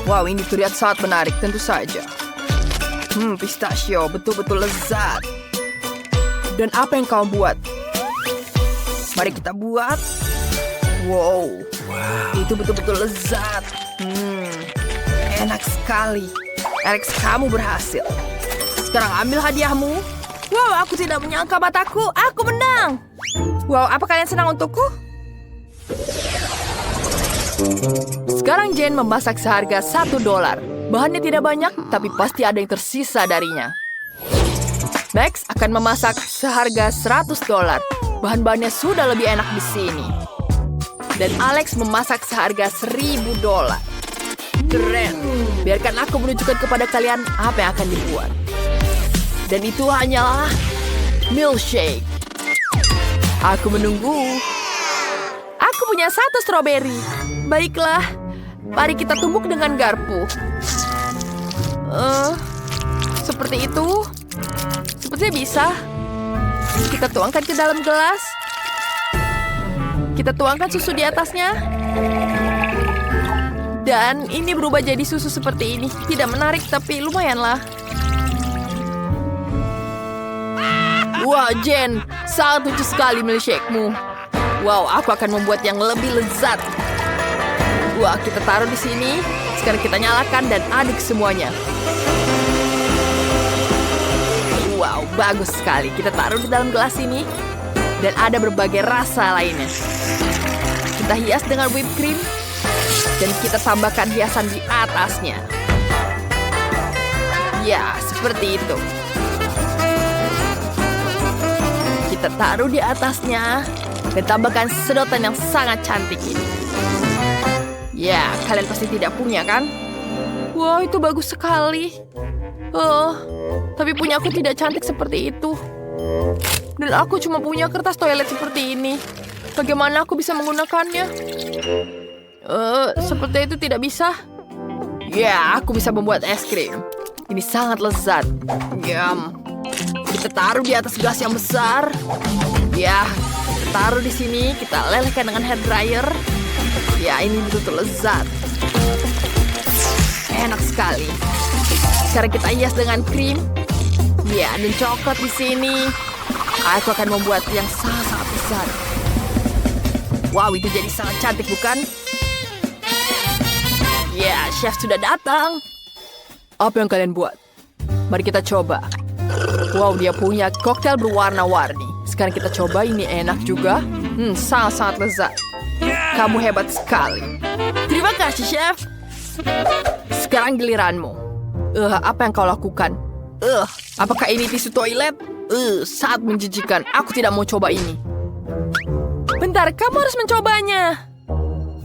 E: Wow, ini terlihat sangat menarik, tentu saja. Pistachio betul-betul lezat. Dan apa yang kamu buat? Mari kita buat. Wow. Itu betul-betul lezat. Enak sekali. Alex, kamu berhasil. Sekarang ambil hadiahmu. Wow, aku tidak menyangka mataku. Aku menang. Wow, apa kalian senang untukku? Sekarang Jane memasak seharga $1. Bahannya tidak banyak, tapi pasti ada yang tersisa darinya. Max akan memasak seharga $100. Bahan-bahannya sudah lebih enak di sini. Dan Alex memasak seharga $1.000. Keren. Biarkan aku menunjukkan kepada kalian apa yang akan dibuat. Dan itu hanyalah milkshake. Aku menunggu. Aku punya 1 stroberi. Baiklah, mari kita tumbuk dengan garpu. Seperti itu. Sepertinya bisa. Kita tuangkan ke dalam gelas. Kita tuangkan susu di atasnya. Dan ini berubah jadi susu seperti ini. Tidak menarik, tapi lumayanlah. Wah, Jen, sangat lucu sekali milkshake-mu. Wow, aku akan membuat yang lebih lezat. Wah, kita taruh di sini. Sekarang kita nyalakan dan aduk semuanya. Wow, bagus sekali. Kita taruh di dalam gelas ini. Dan ada berbagai rasa lainnya. Kita hias dengan whipped cream. Dan kita tambahkan hiasan di atasnya. Ya, seperti itu. Kita taruh di atasnya. Dan tambahkan sedotan yang sangat cantik ini. Ya, kalian pasti tidak punya kan? Wow, itu bagus sekali. Tapi punya aku tidak cantik seperti itu. Dan aku cuma punya kertas toilet seperti ini. Bagaimana aku bisa menggunakannya? Seperti itu tidak bisa. Ya, aku bisa membuat es krim. Ini sangat lezat. Yum. Kita taruh di atas gelas yang besar. Ya, kita taruh di sini. Kita lelehkan dengan hair dryer. Ya, ini betul-betul lezat. Enak sekali. Sekarang kita hias dengan krim. Ya, dan coklat di sini. Aku akan membuat yang sangat besar. Wow, itu jadi sangat cantik, bukan? Ya, chef sudah datang. Apa yang kalian buat? Mari kita coba. Wow, dia punya koktail berwarna-warni. Sekarang kita coba, ini enak juga. Sangat-sangat lezat. Kamu hebat sekali. Terima kasih, Chef. Sekarang giliranmu. Apa yang kau lakukan? Apakah ini tisu toilet? Sangat menjijikan. Aku tidak mau coba ini. Bentar, kamu harus mencobanya.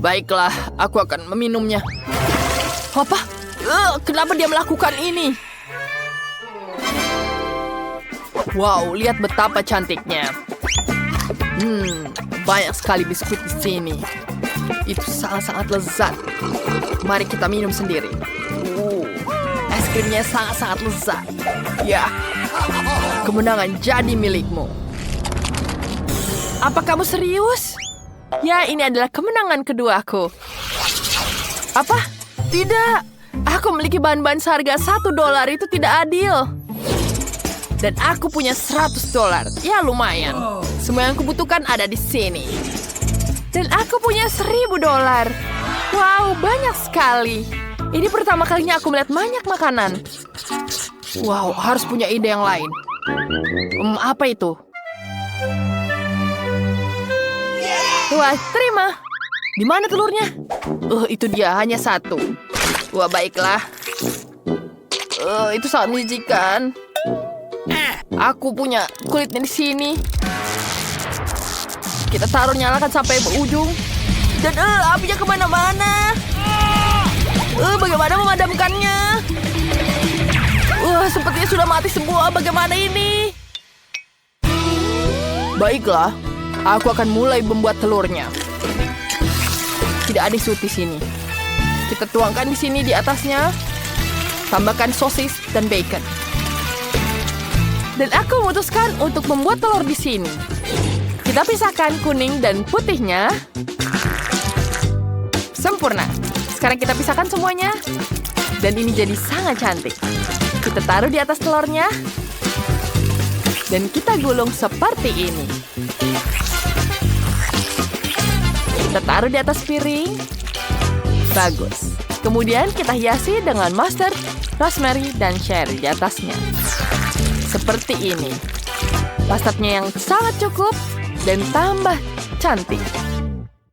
E: Baiklah, aku akan meminumnya. Apa? Kenapa dia melakukan ini? Wow, lihat betapa cantiknya. Banyak sekali biskuit di sini. Itu sangat-sangat lezat. Mari kita minum sendiri. Es krimnya sangat-sangat lezat. Ya, kemenangan jadi milikmu. Apa kamu serius? Ya, ini adalah kemenangan keduaku. Apa? Tidak. Aku memiliki bahan-bahan seharga $1. Itu tidak adil. Dan aku punya $100. Ya, lumayan. Semua yang kubutuhkan ada di sini. Dan aku punya $1.000. Wow, banyak sekali. Ini pertama kalinya aku melihat banyak makanan. Wow, harus punya ide yang lain. Apa itu? Wah, terima. Di mana telurnya? Itu dia, hanya 1. Wah, baiklah. Itu sangat menjijikan. Aku punya kulitnya di sini. Kita taruh, nyalakan sampai berujung. Dan apinya kemana-mana. Bagaimana memadamkannya? Sepertinya sudah mati semua. Bagaimana ini? Baiklah, aku akan mulai membuat telurnya. Tidak ada sut di sini. Kita tuangkan di sini di atasnya. Tambahkan sosis dan bacon. Dan aku memutuskan untuk membuat telur di sini. Kita pisahkan kuning dan putihnya. Sempurna. Sekarang kita pisahkan semuanya. Dan ini jadi sangat cantik. Kita taruh di atas telurnya. Dan kita gulung seperti ini. Kita taruh di atas piring. Bagus. Kemudian kita hiasi dengan mustard, rosemary, dan cherry di atasnya. Seperti ini. Mustardnya yang sangat cukup dan tambah cantik.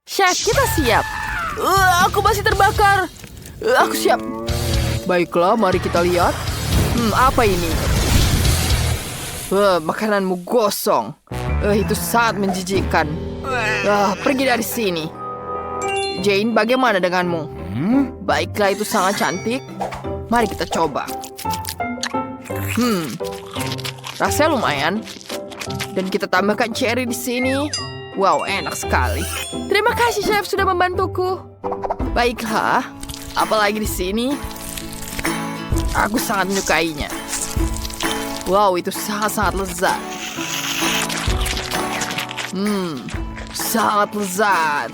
E: Chef, kita siap. Aku masih terbakar. Aku siap. Baiklah, mari kita lihat. Apa ini? Makananmu gosong. Itu sangat menjijikkan. Pergi dari sini. Jane, bagaimana denganmu? Baiklah, itu sangat cantik. Mari kita coba. Rasanya lumayan. Dan kita tambahkan cherry di sini. Wow, enak sekali. Terima kasih, Chef, sudah membantuku. Baiklah, apalagi di sini? Aku sangat menyukainya. Wow, itu sangat-sangat lezat. Sangat lezat.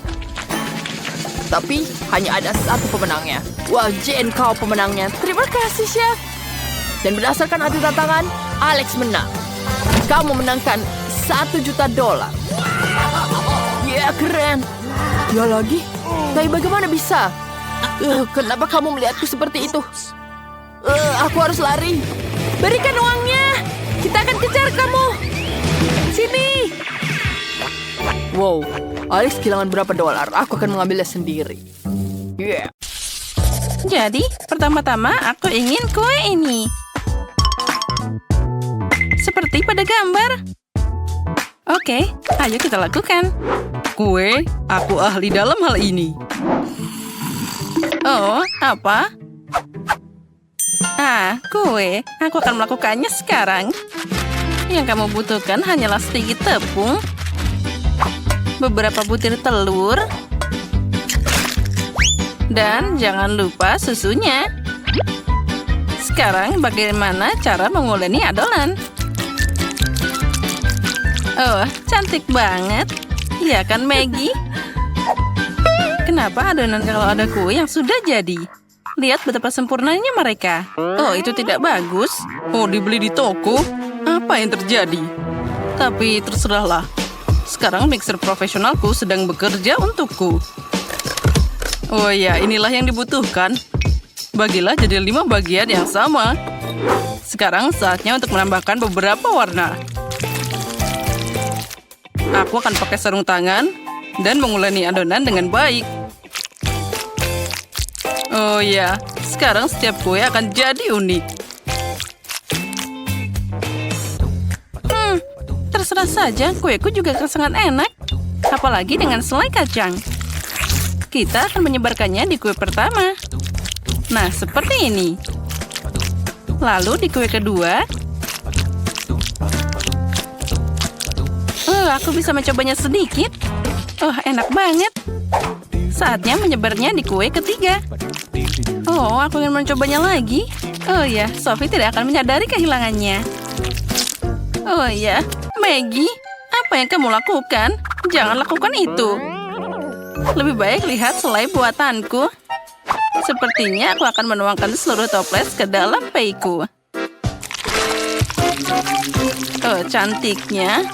E: Tapi hanya ada satu pemenangnya. Wah, Jane, kau pemenangnya. Terima kasih, Chef. Dan berdasarkan adu tantangan, Alex menang. Kau memenangkan $1 juta. Ya, keren. Dia lagi? Tapi bagaimana bisa? Kenapa kamu melihatku seperti itu? Aku harus lari. Berikan uangnya. Kita akan kejar kamu. Sini. Wow, Alex kehilangan berapa $? Aku akan mengambilnya sendiri. Yeah.
C: Jadi, pertama-tama aku ingin kue ini. Seperti pada gambar. Oke, ayo kita lakukan.
D: Kue, aku ahli dalam hal ini.
C: Oh, apa? Kue. Aku akan melakukannya sekarang. Yang kamu butuhkan hanyalah sedikit tepung, beberapa butir telur, dan jangan lupa susunya. Sekarang bagaimana cara menguleni adonan? Oh, cantik banget. Iya kan, Maggie? Kenapa adonan kalau ada kue yang sudah jadi? Lihat betapa sempurnanya mereka. Oh, itu tidak bagus.
D: Oh, dibeli di toko? Apa yang terjadi?
C: Tapi terserahlah.
D: Sekarang mixer profesionalku sedang bekerja untukku. Oh ya, inilah yang dibutuhkan. Bagilah jadi 5 bagian yang sama. Sekarang saatnya untuk menambahkan beberapa warna. Aku akan pakai sarung tangan dan menguleni adonan dengan baik. Oh ya, sekarang setiap kue akan jadi unik.
C: Terserah saja, kueku juga akan sangat enak. Apalagi dengan selai kacang. Kita akan menyebarkannya di kue pertama. Nah, seperti ini. Lalu di kue kedua. Aku bisa mencobanya sedikit. Enak banget. Saatnya menyebarnya di kue ketiga. Aku ingin mencobanya lagi. Ya, Sophie tidak akan menyadari kehilangannya. Maggie, apa yang kamu lakukan? Jangan lakukan itu. Lebih baik lihat selai buatanku. Sepertinya aku akan menuangkan seluruh toples ke dalam peiku. Cantiknya.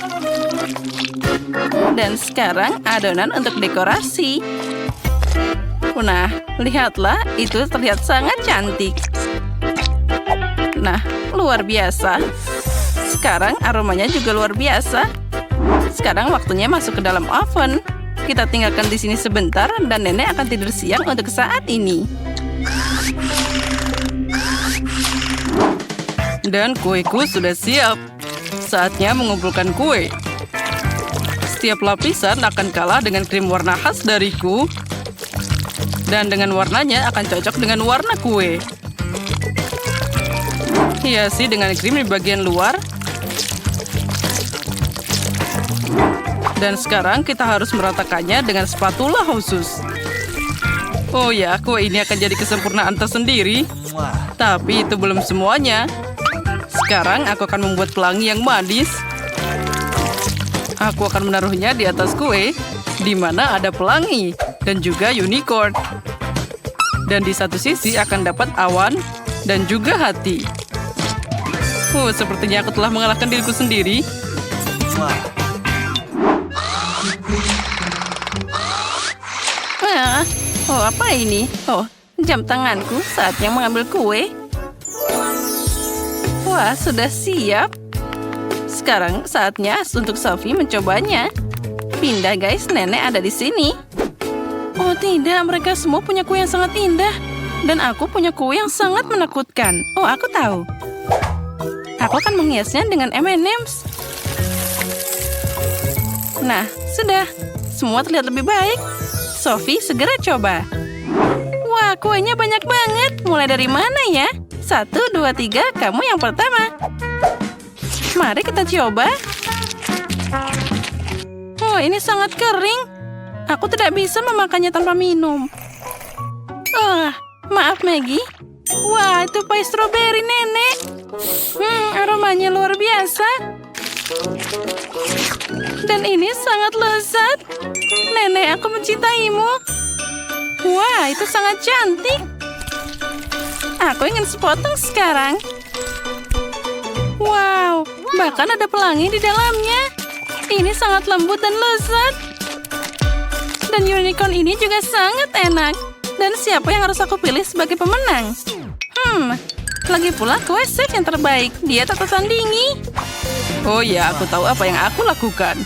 C: Dan sekarang adonan untuk dekorasi. Nah, lihatlah, itu terlihat sangat cantik. Nah, luar biasa. Sekarang aromanya juga luar biasa. Sekarang waktunya masuk ke dalam oven. Kita tinggalkan di sini sebentar dan nenek akan tidur siang untuk saat ini.
D: Dan kueku sudah siap. Saatnya mengumpulkan kue. Setiap lapisan akan kalah dengan krim warna khas dariku. Dan dengan warnanya akan cocok dengan warna kue. Hiasi dengan krim di bagian luar. Dan sekarang kita harus meratakannya dengan spatula khusus. Oh ya, kue ini akan jadi kesempurnaan tersendiri. Tapi itu belum semuanya. Sekarang aku akan membuat pelangi yang manis. Aku akan menaruhnya di atas kue, di mana ada pelangi dan juga unicorn. Dan di satu sisi akan dapat awan dan juga hati. Sepertinya aku telah mengalahkan diriku sendiri.
C: Apa ini? Jam tanganku, saatnya mengambil kue. Wah, sudah siap. Sekarang saatnya untuk Sophie mencobanya. Pindah guys, nenek ada di sini. Oh tidak, mereka semua punya kue yang sangat indah. Dan aku punya kue yang sangat menakutkan. Aku tahu. Aku akan menghiasnya dengan M&M's. Nah, sudah. Semua terlihat lebih baik. Sophie, segera coba. Wah, kuenya banyak banget. Mulai dari mana ya? 1, 2, 3, kamu yang pertama. Mari kita coba. Ini sangat kering. Aku tidak bisa memakannya tanpa minum. Maaf Maggie. Wah, itu pie stroberi nenek. Aromanya luar biasa. Dan ini sangat lezat. Nenek, aku mencintaimu. Wah, itu sangat cantik. Aku ingin sepotong sekarang. Wow, bahkan ada pelangi di dalamnya. Ini sangat lembut dan lezat. Dan unicorn ini juga sangat enak. Dan siapa yang harus aku pilih sebagai pemenang? Lagi pula kue chef yang terbaik. Dia tak tertandingi.
D: Oh ya, aku tahu apa yang aku lakukan.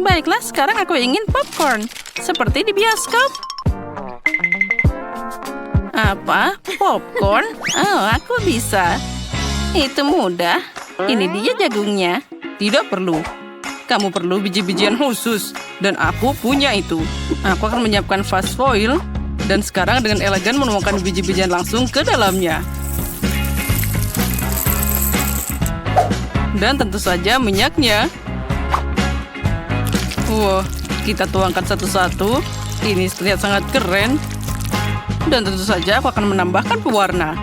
C: Baiklah, sekarang aku ingin popcorn. Seperti di bioskop. Apa? Popcorn? Aku bisa. Itu mudah. Ini dia jagungnya.
D: Tidak perlu. Kamu perlu biji-bijian khusus. Dan aku punya itu. Aku akan menyiapkan fast foil. Dan sekarang dengan elegan menuangkan biji-bijian langsung ke dalamnya. Dan tentu saja minyaknya. Wah, kita tuangkan satu-satu. Ini terlihat sangat keren. Dan tentu saja aku akan menambahkan pewarna.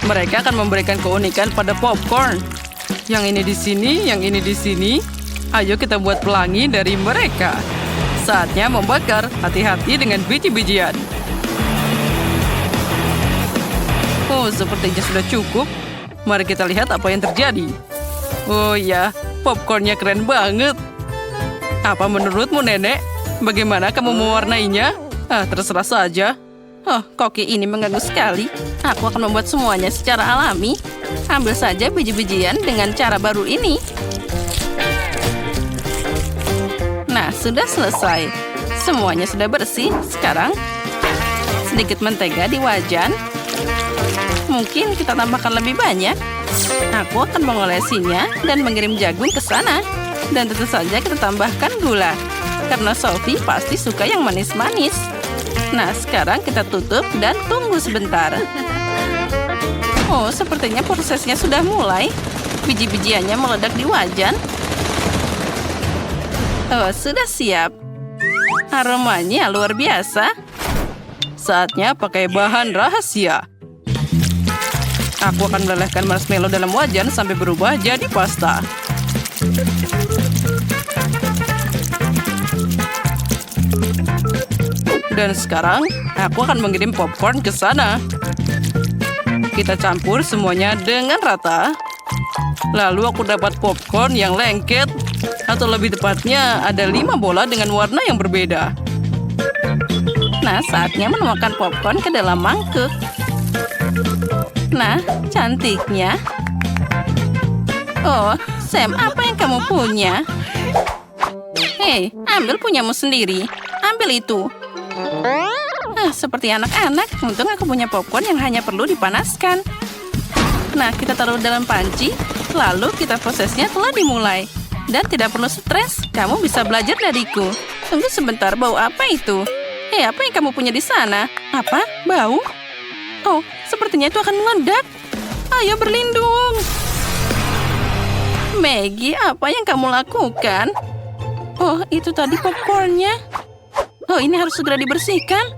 D: Mereka akan memberikan keunikan pada popcorn. Yang ini di sini, yang ini di sini. Ayo kita buat pelangi dari mereka. Saatnya membakar. Hati-hati dengan biji-bijian. Sepertinya sudah cukup. Mari kita lihat apa yang terjadi. Oh ya, popcornnya keren banget. Apa menurutmu, Nenek? Bagaimana kamu mewarnainya? Terserah saja.
C: Oh, koki ini mengganggu sekali. Aku akan membuat semuanya secara alami. Ambil saja biji-bijian dengan cara baru ini. Nah, sudah selesai. Semuanya sudah bersih. Sekarang, sedikit mentega di wajan. Mungkin kita tambahkan lebih banyak. Aku akan mengolesinya dan mengirim jagung ke sana. Dan tentu saja kita tambahkan gula. Karena Sophie pasti suka yang manis-manis. Nah, sekarang kita tutup dan tunggu sebentar. Oh, sepertinya prosesnya sudah mulai. Biji-bijiannya meledak di wajan. Oh, sudah siap. Aromanya luar biasa.
D: Saatnya pakai bahan rahasia. Aku akan melelehkan marshmallow dalam wajan sampai berubah jadi pasta. Dan sekarang, aku akan mengirim popcorn ke sana. Kita campur semuanya dengan rata. Lalu aku dapat popcorn yang lengket. Atau lebih tepatnya, ada 5 bola dengan warna yang berbeda.
C: Nah, saatnya menuangkan popcorn ke dalam mangkuk. Nah, cantiknya. Oh, Sam, apa yang kamu punya? Hei, ambil punyamu sendiri. Ambil itu. Seperti anak-anak, untung aku punya popcorn yang hanya perlu dipanaskan. Nah, kita taruh dalam panci, lalu kita prosesnya telah dimulai. Dan tidak perlu stres, kamu bisa belajar dariku. Tunggu sebentar, bau apa itu? Hei, apa yang kamu punya di sana? Apa? Bau? Oh, sepertinya itu akan meledak. Ayo berlindung. Maggie, apa yang kamu lakukan? Oh, itu tadi popcornnya. Oh, ini harus segera dibersihkan.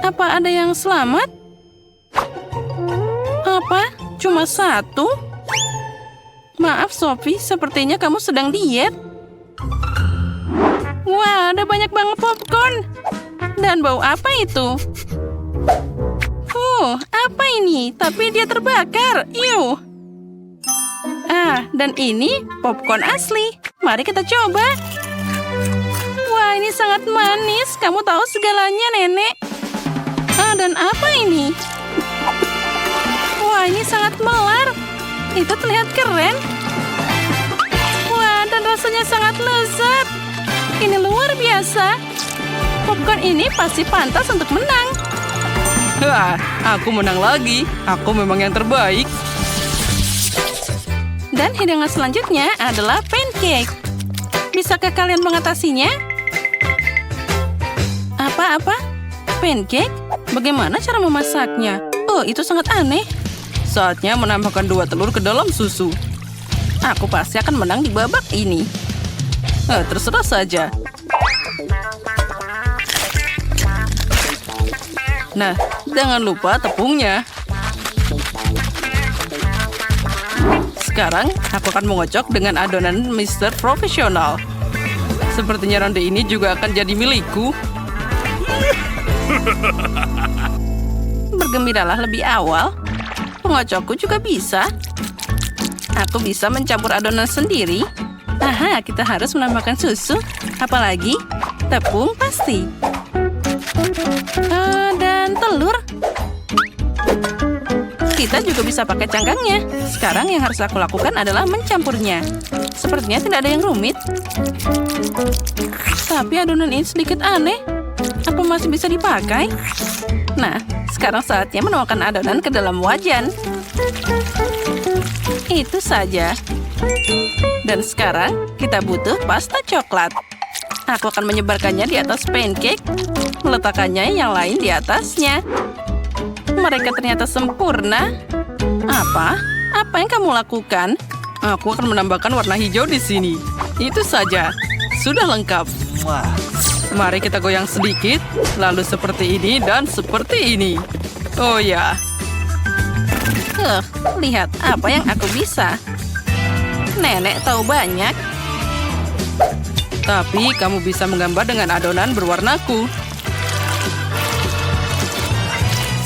C: Apa ada yang selamat? Apa? Cuma satu? Maaf, Sophie. Sepertinya kamu sedang diet. Wah, ada banyak banget popcorn. Dan bau apa itu? Apa ini? Tapi dia terbakar. Iuh. Dan ini popcorn asli. Mari kita coba. Wah, ini sangat manis. Kamu tahu segalanya, Nenek. Dan apa ini? Wah, ini sangat melar. Itu terlihat keren. Wah, dan rasanya sangat lezat. Ini luar biasa. Popcorn ini pasti pantas untuk menang.
D: Wah, aku menang lagi. Aku memang yang terbaik.
C: Dan hidangan selanjutnya adalah pancake. Bisakah kalian mengatasinya? Apa-apa? Pancake? Bagaimana cara memasaknya? Oh, itu sangat aneh.
D: Saatnya menambahkan 2 telur ke dalam susu.
C: Aku pasti akan menang di babak ini.
D: Terserah saja. Nah, jangan lupa tepungnya. Sekarang, aku akan mengocok dengan adonan Mr. Profesional. Sepertinya ronde ini juga akan jadi milikku.
C: Bergembiralah lebih awal. Pengocokku juga bisa. Aku bisa mencampur adonan sendiri. Aha, kita harus menambahkan susu. Apalagi tepung pasti. Dan telur. Kita juga bisa pakai cangkangnya. Sekarang yang harus aku lakukan adalah mencampurnya. Sepertinya tidak ada yang rumit. Tapi adonan ini sedikit aneh. Apa masih bisa dipakai? Nah, sekarang saatnya menuangkan adonan ke dalam wajan. Itu saja. Dan sekarang kita butuh pasta coklat. Aku akan menyebarkannya di atas pancake, meletakkannya yang lain di atasnya. Mereka ternyata sempurna. Apa? Apa yang kamu lakukan?
D: Aku akan menambahkan warna hijau di sini. Itu saja. Sudah lengkap. Mari kita goyang sedikit, lalu seperti ini dan seperti ini. Oh ya.
C: Lihat apa yang aku bisa. Nenek tahu banyak.
D: Tapi kamu bisa menggambar dengan adonan berwarnaku.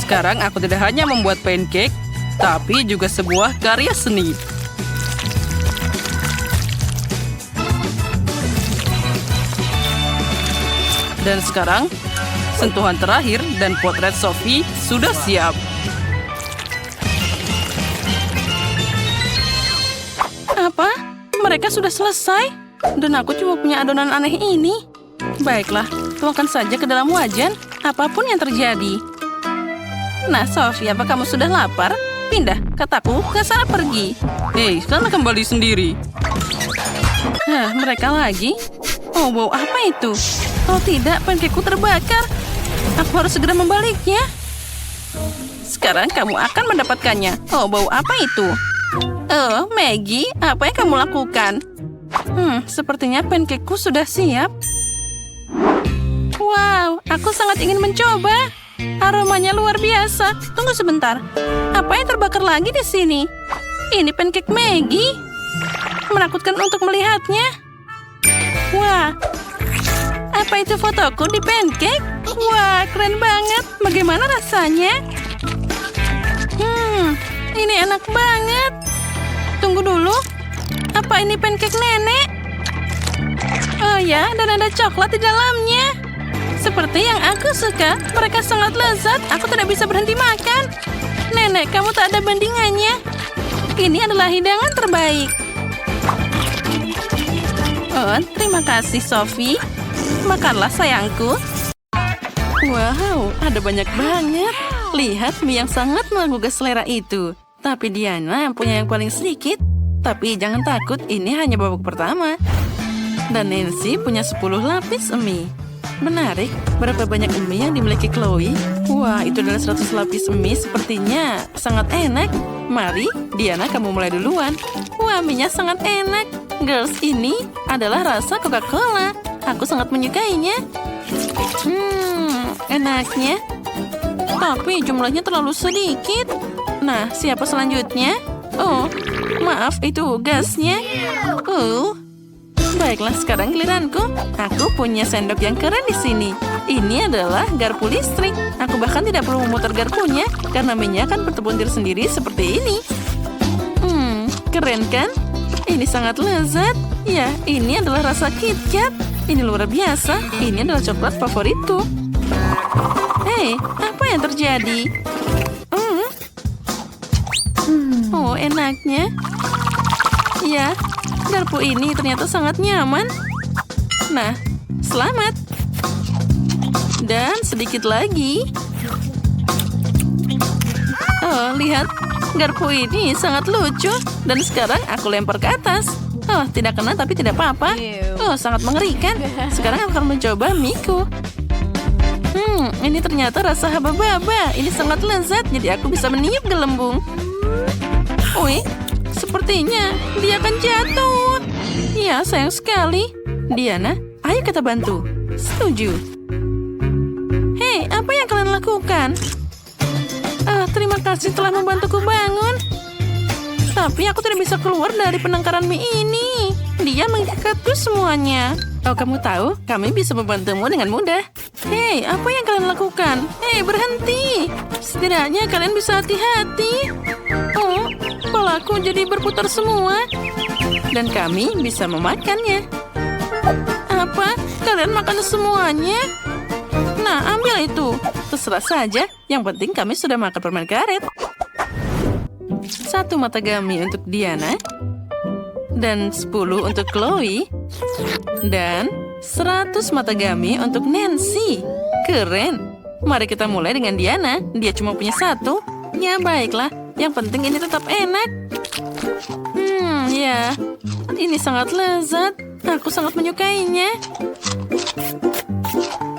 D: Sekarang aku tidak hanya membuat pancake, tapi juga sebuah karya seni. Dan sekarang, Sentuhan terakhir dan potret Sophie sudah siap.
C: Apa? Mereka sudah selesai? Dan aku cuma punya adonan aneh ini. Baiklah, tuangkan saja ke dalam wajan, apapun yang terjadi. Nah, Sophie, apa kamu sudah lapar? Pindah, kataku, ke sana pergi.
D: Hei, sana kembali sendiri.
C: Hah, mereka lagi? Oh, bau apa itu? Oh tidak, pancakeku terbakar. Aku harus segera membaliknya. Sekarang kamu akan mendapatkannya. Oh, bau apa itu? Oh, Maggie, apa yang kamu lakukan? Sepertinya pancakeku sudah siap. Wow, aku sangat ingin mencoba. Aromanya luar biasa. Tunggu sebentar. Apa yang terbakar lagi di sini? Ini pancake Maggie. Menakutkan untuk melihatnya. Wah, apa itu fotoku di pancake? Wah, keren banget. Bagaimana rasanya? Ini enak banget. Tunggu dulu. Apa ini pancake nenek? Oh ya, dan ada coklat di dalamnya. Seperti yang aku suka. Mereka sangat lezat. Aku tidak bisa berhenti makan. Nenek, kamu tak ada bandingannya. Ini adalah hidangan terbaik. Oh, terima kasih, Sophie. Makanlah, sayangku. Wow, ada banyak banget. Lihat mie yang sangat menggugah selera itu. Tapi Diana punya yang paling sedikit. Tapi jangan takut, ini hanya babak pertama. Dan Nancy punya 10 lapis mie. Menarik, berapa banyak mie yang dimiliki Chloe? Wah, itu adalah 100 lapis mie, sepertinya sangat enak. Mari, Diana, kamu mulai duluan. Wah, mie-nya sangat enak. Girls, ini adalah rasa Coca-Cola. Aku sangat menyukainya. Enaknya. Tapi jumlahnya terlalu sedikit. Nah, siapa selanjutnya? Oh, maaf, itu gasnya. Baiklah, sekarang giliranku. Aku punya sendok yang keren di sini. Ini adalah garpu listrik. Aku bahkan tidak perlu memutar garpunya karena minyak akan bertebuntir sendiri seperti ini. Keren kan? Ini sangat lezat. Ya, ini adalah rasa KitKat. Ini luar biasa. Ini adalah coklat favoritku. Hei, apa yang terjadi? Oh, enaknya. Ya, garpu ini ternyata sangat nyaman. Nah, selamat. Dan sedikit lagi. Oh, lihat. Garpu ini sangat lucu. Dan sekarang aku lempar ke atas. Oh, tidak kena tapi tidak apa-apa. Oh, sangat mengerikan. Sekarang aku akan mencoba miku. Ini ternyata rasa haba-baba. Ini sangat lezat, jadi aku bisa meniup gelembung. Wih, sepertinya dia akan jatuh. Ya, sayang sekali. Diana, ayo kita bantu. Setuju. Hei, apa yang kalian lakukan? Terima kasih telah membantuku bangun. Tapi aku tidak bisa keluar dari penangkaran mie ini. Dia mengikatku semuanya. Oh, kamu tahu, kami bisa membantumu dengan mudah. Hei, apa yang kalian lakukan? Hei, berhenti. Setidaknya kalian bisa hati-hati. Oh, kepalaku jadi berputar semua. Dan kami bisa memakannya. Apa? Kalian makan semuanya? Nah, ambil itu. Terserah saja. Yang penting kami sudah makan permen karet. 1 mata gami untuk Diana. Dan 10 untuk Chloe. Dan 100 mata gami untuk Nancy. Keren. Mari kita mulai dengan Diana. Dia cuma punya 1. Ya, baiklah. Yang penting ini tetap enak. Ya. Ini sangat lezat. Aku sangat menyukainya.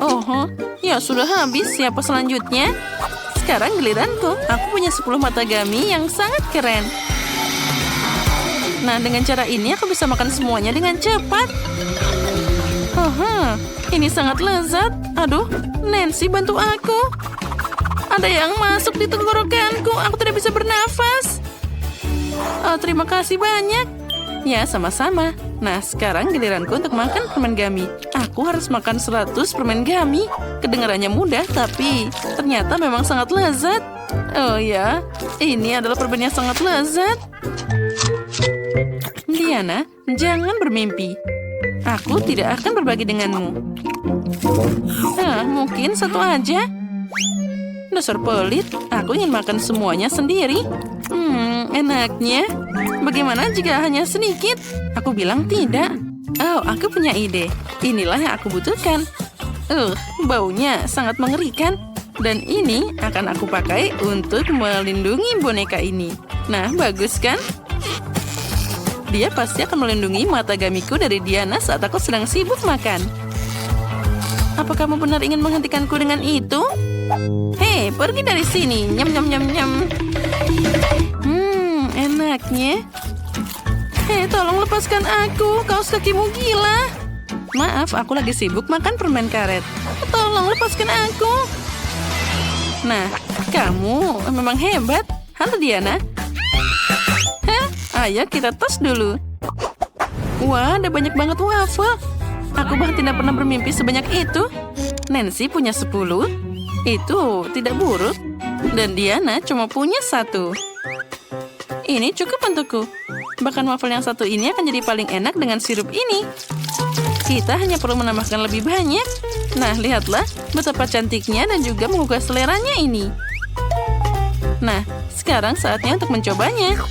C: Oh, ya sudah habis. Siapa selanjutnya? Sekarang giliranku. Aku punya 10 mata gami yang sangat keren. Nah, dengan cara ini aku bisa makan semuanya dengan cepat. Ini sangat lezat. Aduh, Nancy, bantu aku. Ada yang masuk di tenggorokanku. Aku tidak bisa bernafas. Oh, terima kasih banyak. Ya, sama-sama. Nah, sekarang giliranku untuk makan permen gami. Aku harus makan 100 permen gami. Kedengarannya mudah, tapi ternyata memang sangat lezat. Oh ya, ini adalah permen yang sangat lezat. Diana, jangan bermimpi. Aku tidak akan berbagi denganmu. Mungkin satu aja. Dasar pelit, aku ingin makan semuanya sendiri. Enaknya. Bagaimana jika hanya sedikit? Aku bilang tidak. Oh, aku punya ide. Inilah yang aku butuhkan. Baunya sangat mengerikan. Dan ini akan aku pakai untuk melindungi boneka ini. Nah, bagus kan? Dia pasti akan melindungi mata gamiku dari Diana saat aku sedang sibuk makan. Apa kamu benar ingin menghentikanku dengan itu? Hei, pergi dari sini. Nyam, nyam, nyam, nyam. Enaknya. Hei, tolong lepaskan aku. Kaos kakimu gila. Maaf, aku lagi sibuk makan permen karet. Tolong lepaskan aku. Nah, kamu memang hebat. Halo, Diana. Ayo kita tos dulu. Wah, ada banyak banget waffle. Aku bahkan tidak pernah bermimpi sebanyak itu. Nancy punya 10. Itu tidak buruk. Dan Diana cuma punya 1. Ini cukup untukku. Bahkan waffle yang satu ini akan jadi paling enak dengan sirup ini. Kita hanya perlu menambahkan lebih banyak. Nah, lihatlah betapa cantiknya dan juga menggugah seleranya ini. Nah, sekarang saatnya untuk mencobanya.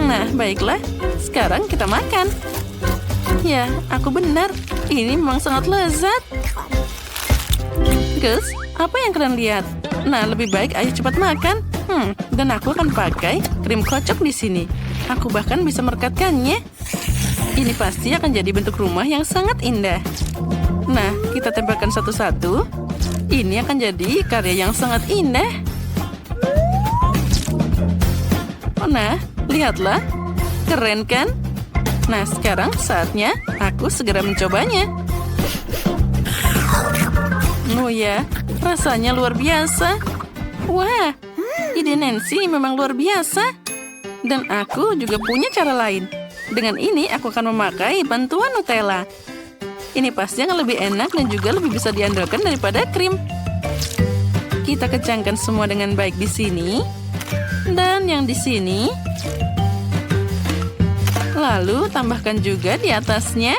C: Nah, baiklah. Sekarang kita makan. Ya, aku benar. Ini memang sangat lezat. Gus, apa yang kalian lihat? Nah, lebih baik ayo cepat makan. Dan aku akan pakai krim kocok di sini. Aku bahkan bisa merekatkannya. Ini pasti akan jadi bentuk rumah yang sangat indah. Nah, kita tempelkan satu-satu. Ini akan jadi karya yang sangat indah. Nah, lihatlah. Keren kan? Nah, sekarang saatnya aku segera mencobanya. Oh ya, rasanya luar biasa. Wah, ide Nancy memang luar biasa. Dan aku juga punya cara lain. Dengan ini aku akan memakai bantuan Nutella. Ini pasti akan lebih enak dan juga lebih bisa diandalkan daripada krim. Kita kencangkan semua dengan baik di sini. Dan yang di sini. Lalu tambahkan juga di atasnya.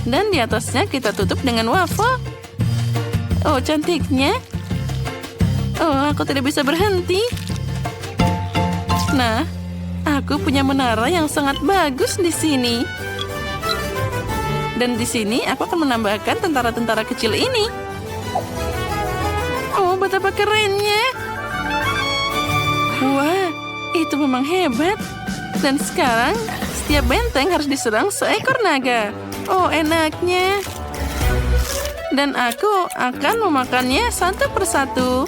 C: Dan di atasnya kita tutup dengan waffle. Oh, cantiknya. Oh, aku tidak bisa berhenti. Nah, aku punya menara yang sangat bagus di sini. Dan di sini aku akan menambahkan tentara-tentara kecil ini. Oh, betapa kerennya. Wah, itu memang hebat. Dan sekarang, setiap benteng harus diserang seekor naga. Oh, enaknya. Dan aku akan memakannya satu persatu.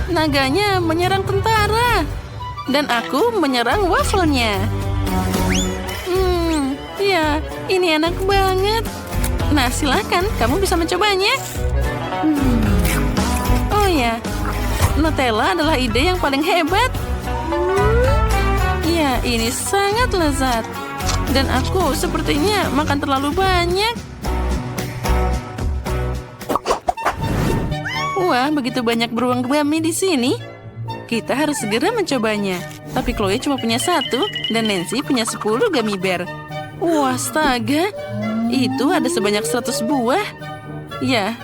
C: Naganya menyerang tentara. Dan aku menyerang waffle-nya. Ya, ini enak banget. Nah, silakan, kamu bisa mencobanya. Oh ya, Nutella adalah ide yang paling hebat. Ya, ini sangat lezat. Dan aku sepertinya makan terlalu banyak. Wah, begitu banyak beruang gummy di sini. Kita harus segera mencobanya. Tapi Chloe cuma punya 1 dan Nancy punya 10 gummy bear. Wah, astaga. Itu ada sebanyak 100 buah. Ya,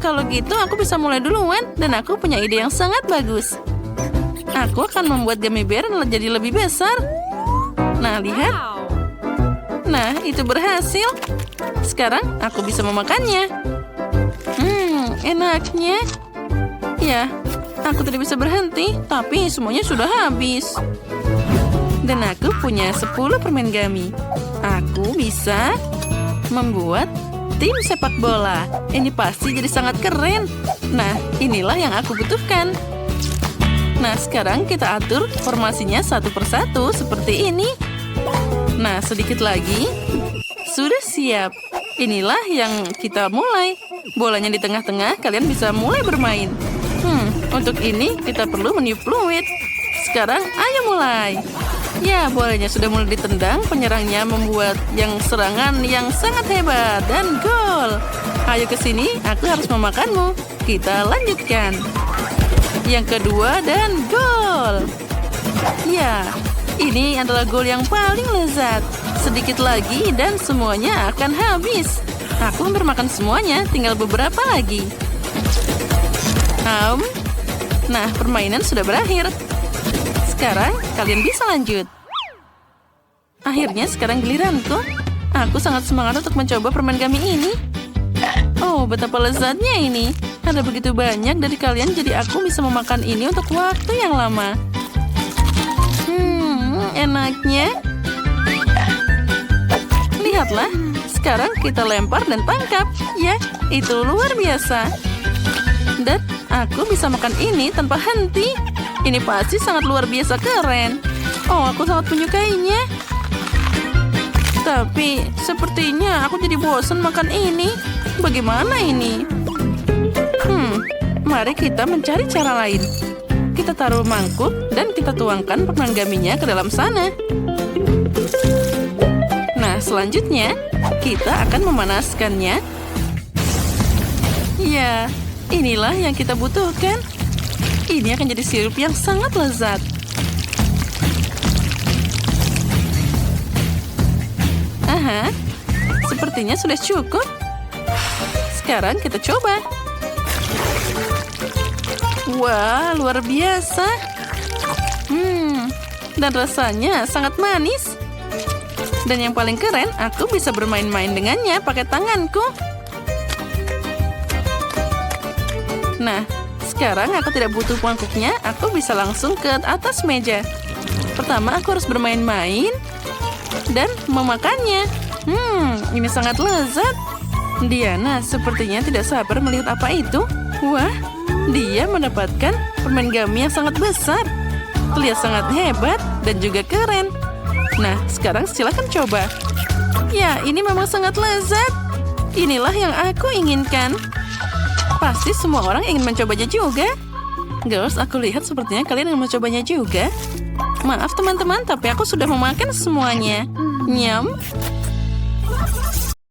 C: kalau gitu aku bisa mulai duluan dan aku punya ide yang sangat bagus. Aku akan membuat gummy bear jadi lebih besar. Nah, lihat. Nah, itu berhasil. Sekarang aku bisa memakannya. Enaknya. Ya, aku tidak bisa berhenti, tapi semuanya sudah habis. Dan aku punya 10 permen gummy. Aku bisa membuat tim sepak bola. Ini pasti jadi sangat keren. Nah, inilah yang aku butuhkan. Nah, sekarang kita atur formasinya satu persatu seperti ini. Nah, sedikit lagi. Sudah siap. Inilah yang kita mulai. Bolanya di tengah-tengah, kalian bisa mulai bermain. Untuk ini kita perlu meniup fluid. Sekarang, ayo mulai. Ya, bolanya sudah mulai ditendang. Penyerangnya membuat yang serangan yang sangat hebat. Dan gol. Ayo ke sini, aku harus memakanmu. Kita lanjutkan. Yang kedua dan gol. Ya, Ini adalah gol yang paling lezat. Sedikit lagi dan semuanya akan habis. Aku hampir makan semuanya, tinggal beberapa lagi. Nah, permainan sudah berakhir. Sekarang kalian bisa lanjut. Akhirnya sekarang giliranku. Aku sangat semangat untuk mencoba permen gummy ini. Oh, betapa lezatnya ini. Ada begitu banyak dari kalian, jadi aku bisa memakan ini untuk waktu yang lama. Enaknya. Lihatlah, sekarang kita lempar dan tangkap. Ya, itu luar biasa. Dan aku bisa makan ini tanpa henti. Ini pasti sangat luar biasa keren. Oh, aku sangat menyukainya. Tapi, sepertinya aku jadi bosan makan ini. Bagaimana ini? Mari kita mencari cara lain. Kita taruh mangkuk dan kita tuangkan permen gummy-nya ke dalam sana. Nah, selanjutnya kita akan memanaskannya. Ya, inilah yang kita butuhkan. Ini akan jadi sirup yang sangat lezat. Aha, sepertinya sudah cukup. Sekarang kita coba. Wah, luar biasa. Dan rasanya sangat manis. Dan yang paling keren, aku bisa bermain-main dengannya pakai tanganku. Nah, sekarang aku tidak butuh mangkuknya, aku bisa langsung ke atas meja. Pertama, aku harus bermain-main dan memakannya. Ini sangat lezat. Diana sepertinya tidak sabar melihat apa itu. Wah, dia mendapatkan permen gummy yang sangat besar. Terlihat sangat hebat dan juga keren. Nah, sekarang silakan coba. Ya, ini memang sangat lezat. Inilah yang aku inginkan. Pasti semua orang ingin mencobanya juga. Girls, aku lihat sepertinya kalian ingin mencobanya juga. Maaf teman-teman, tapi aku sudah memakan semuanya. Nyam.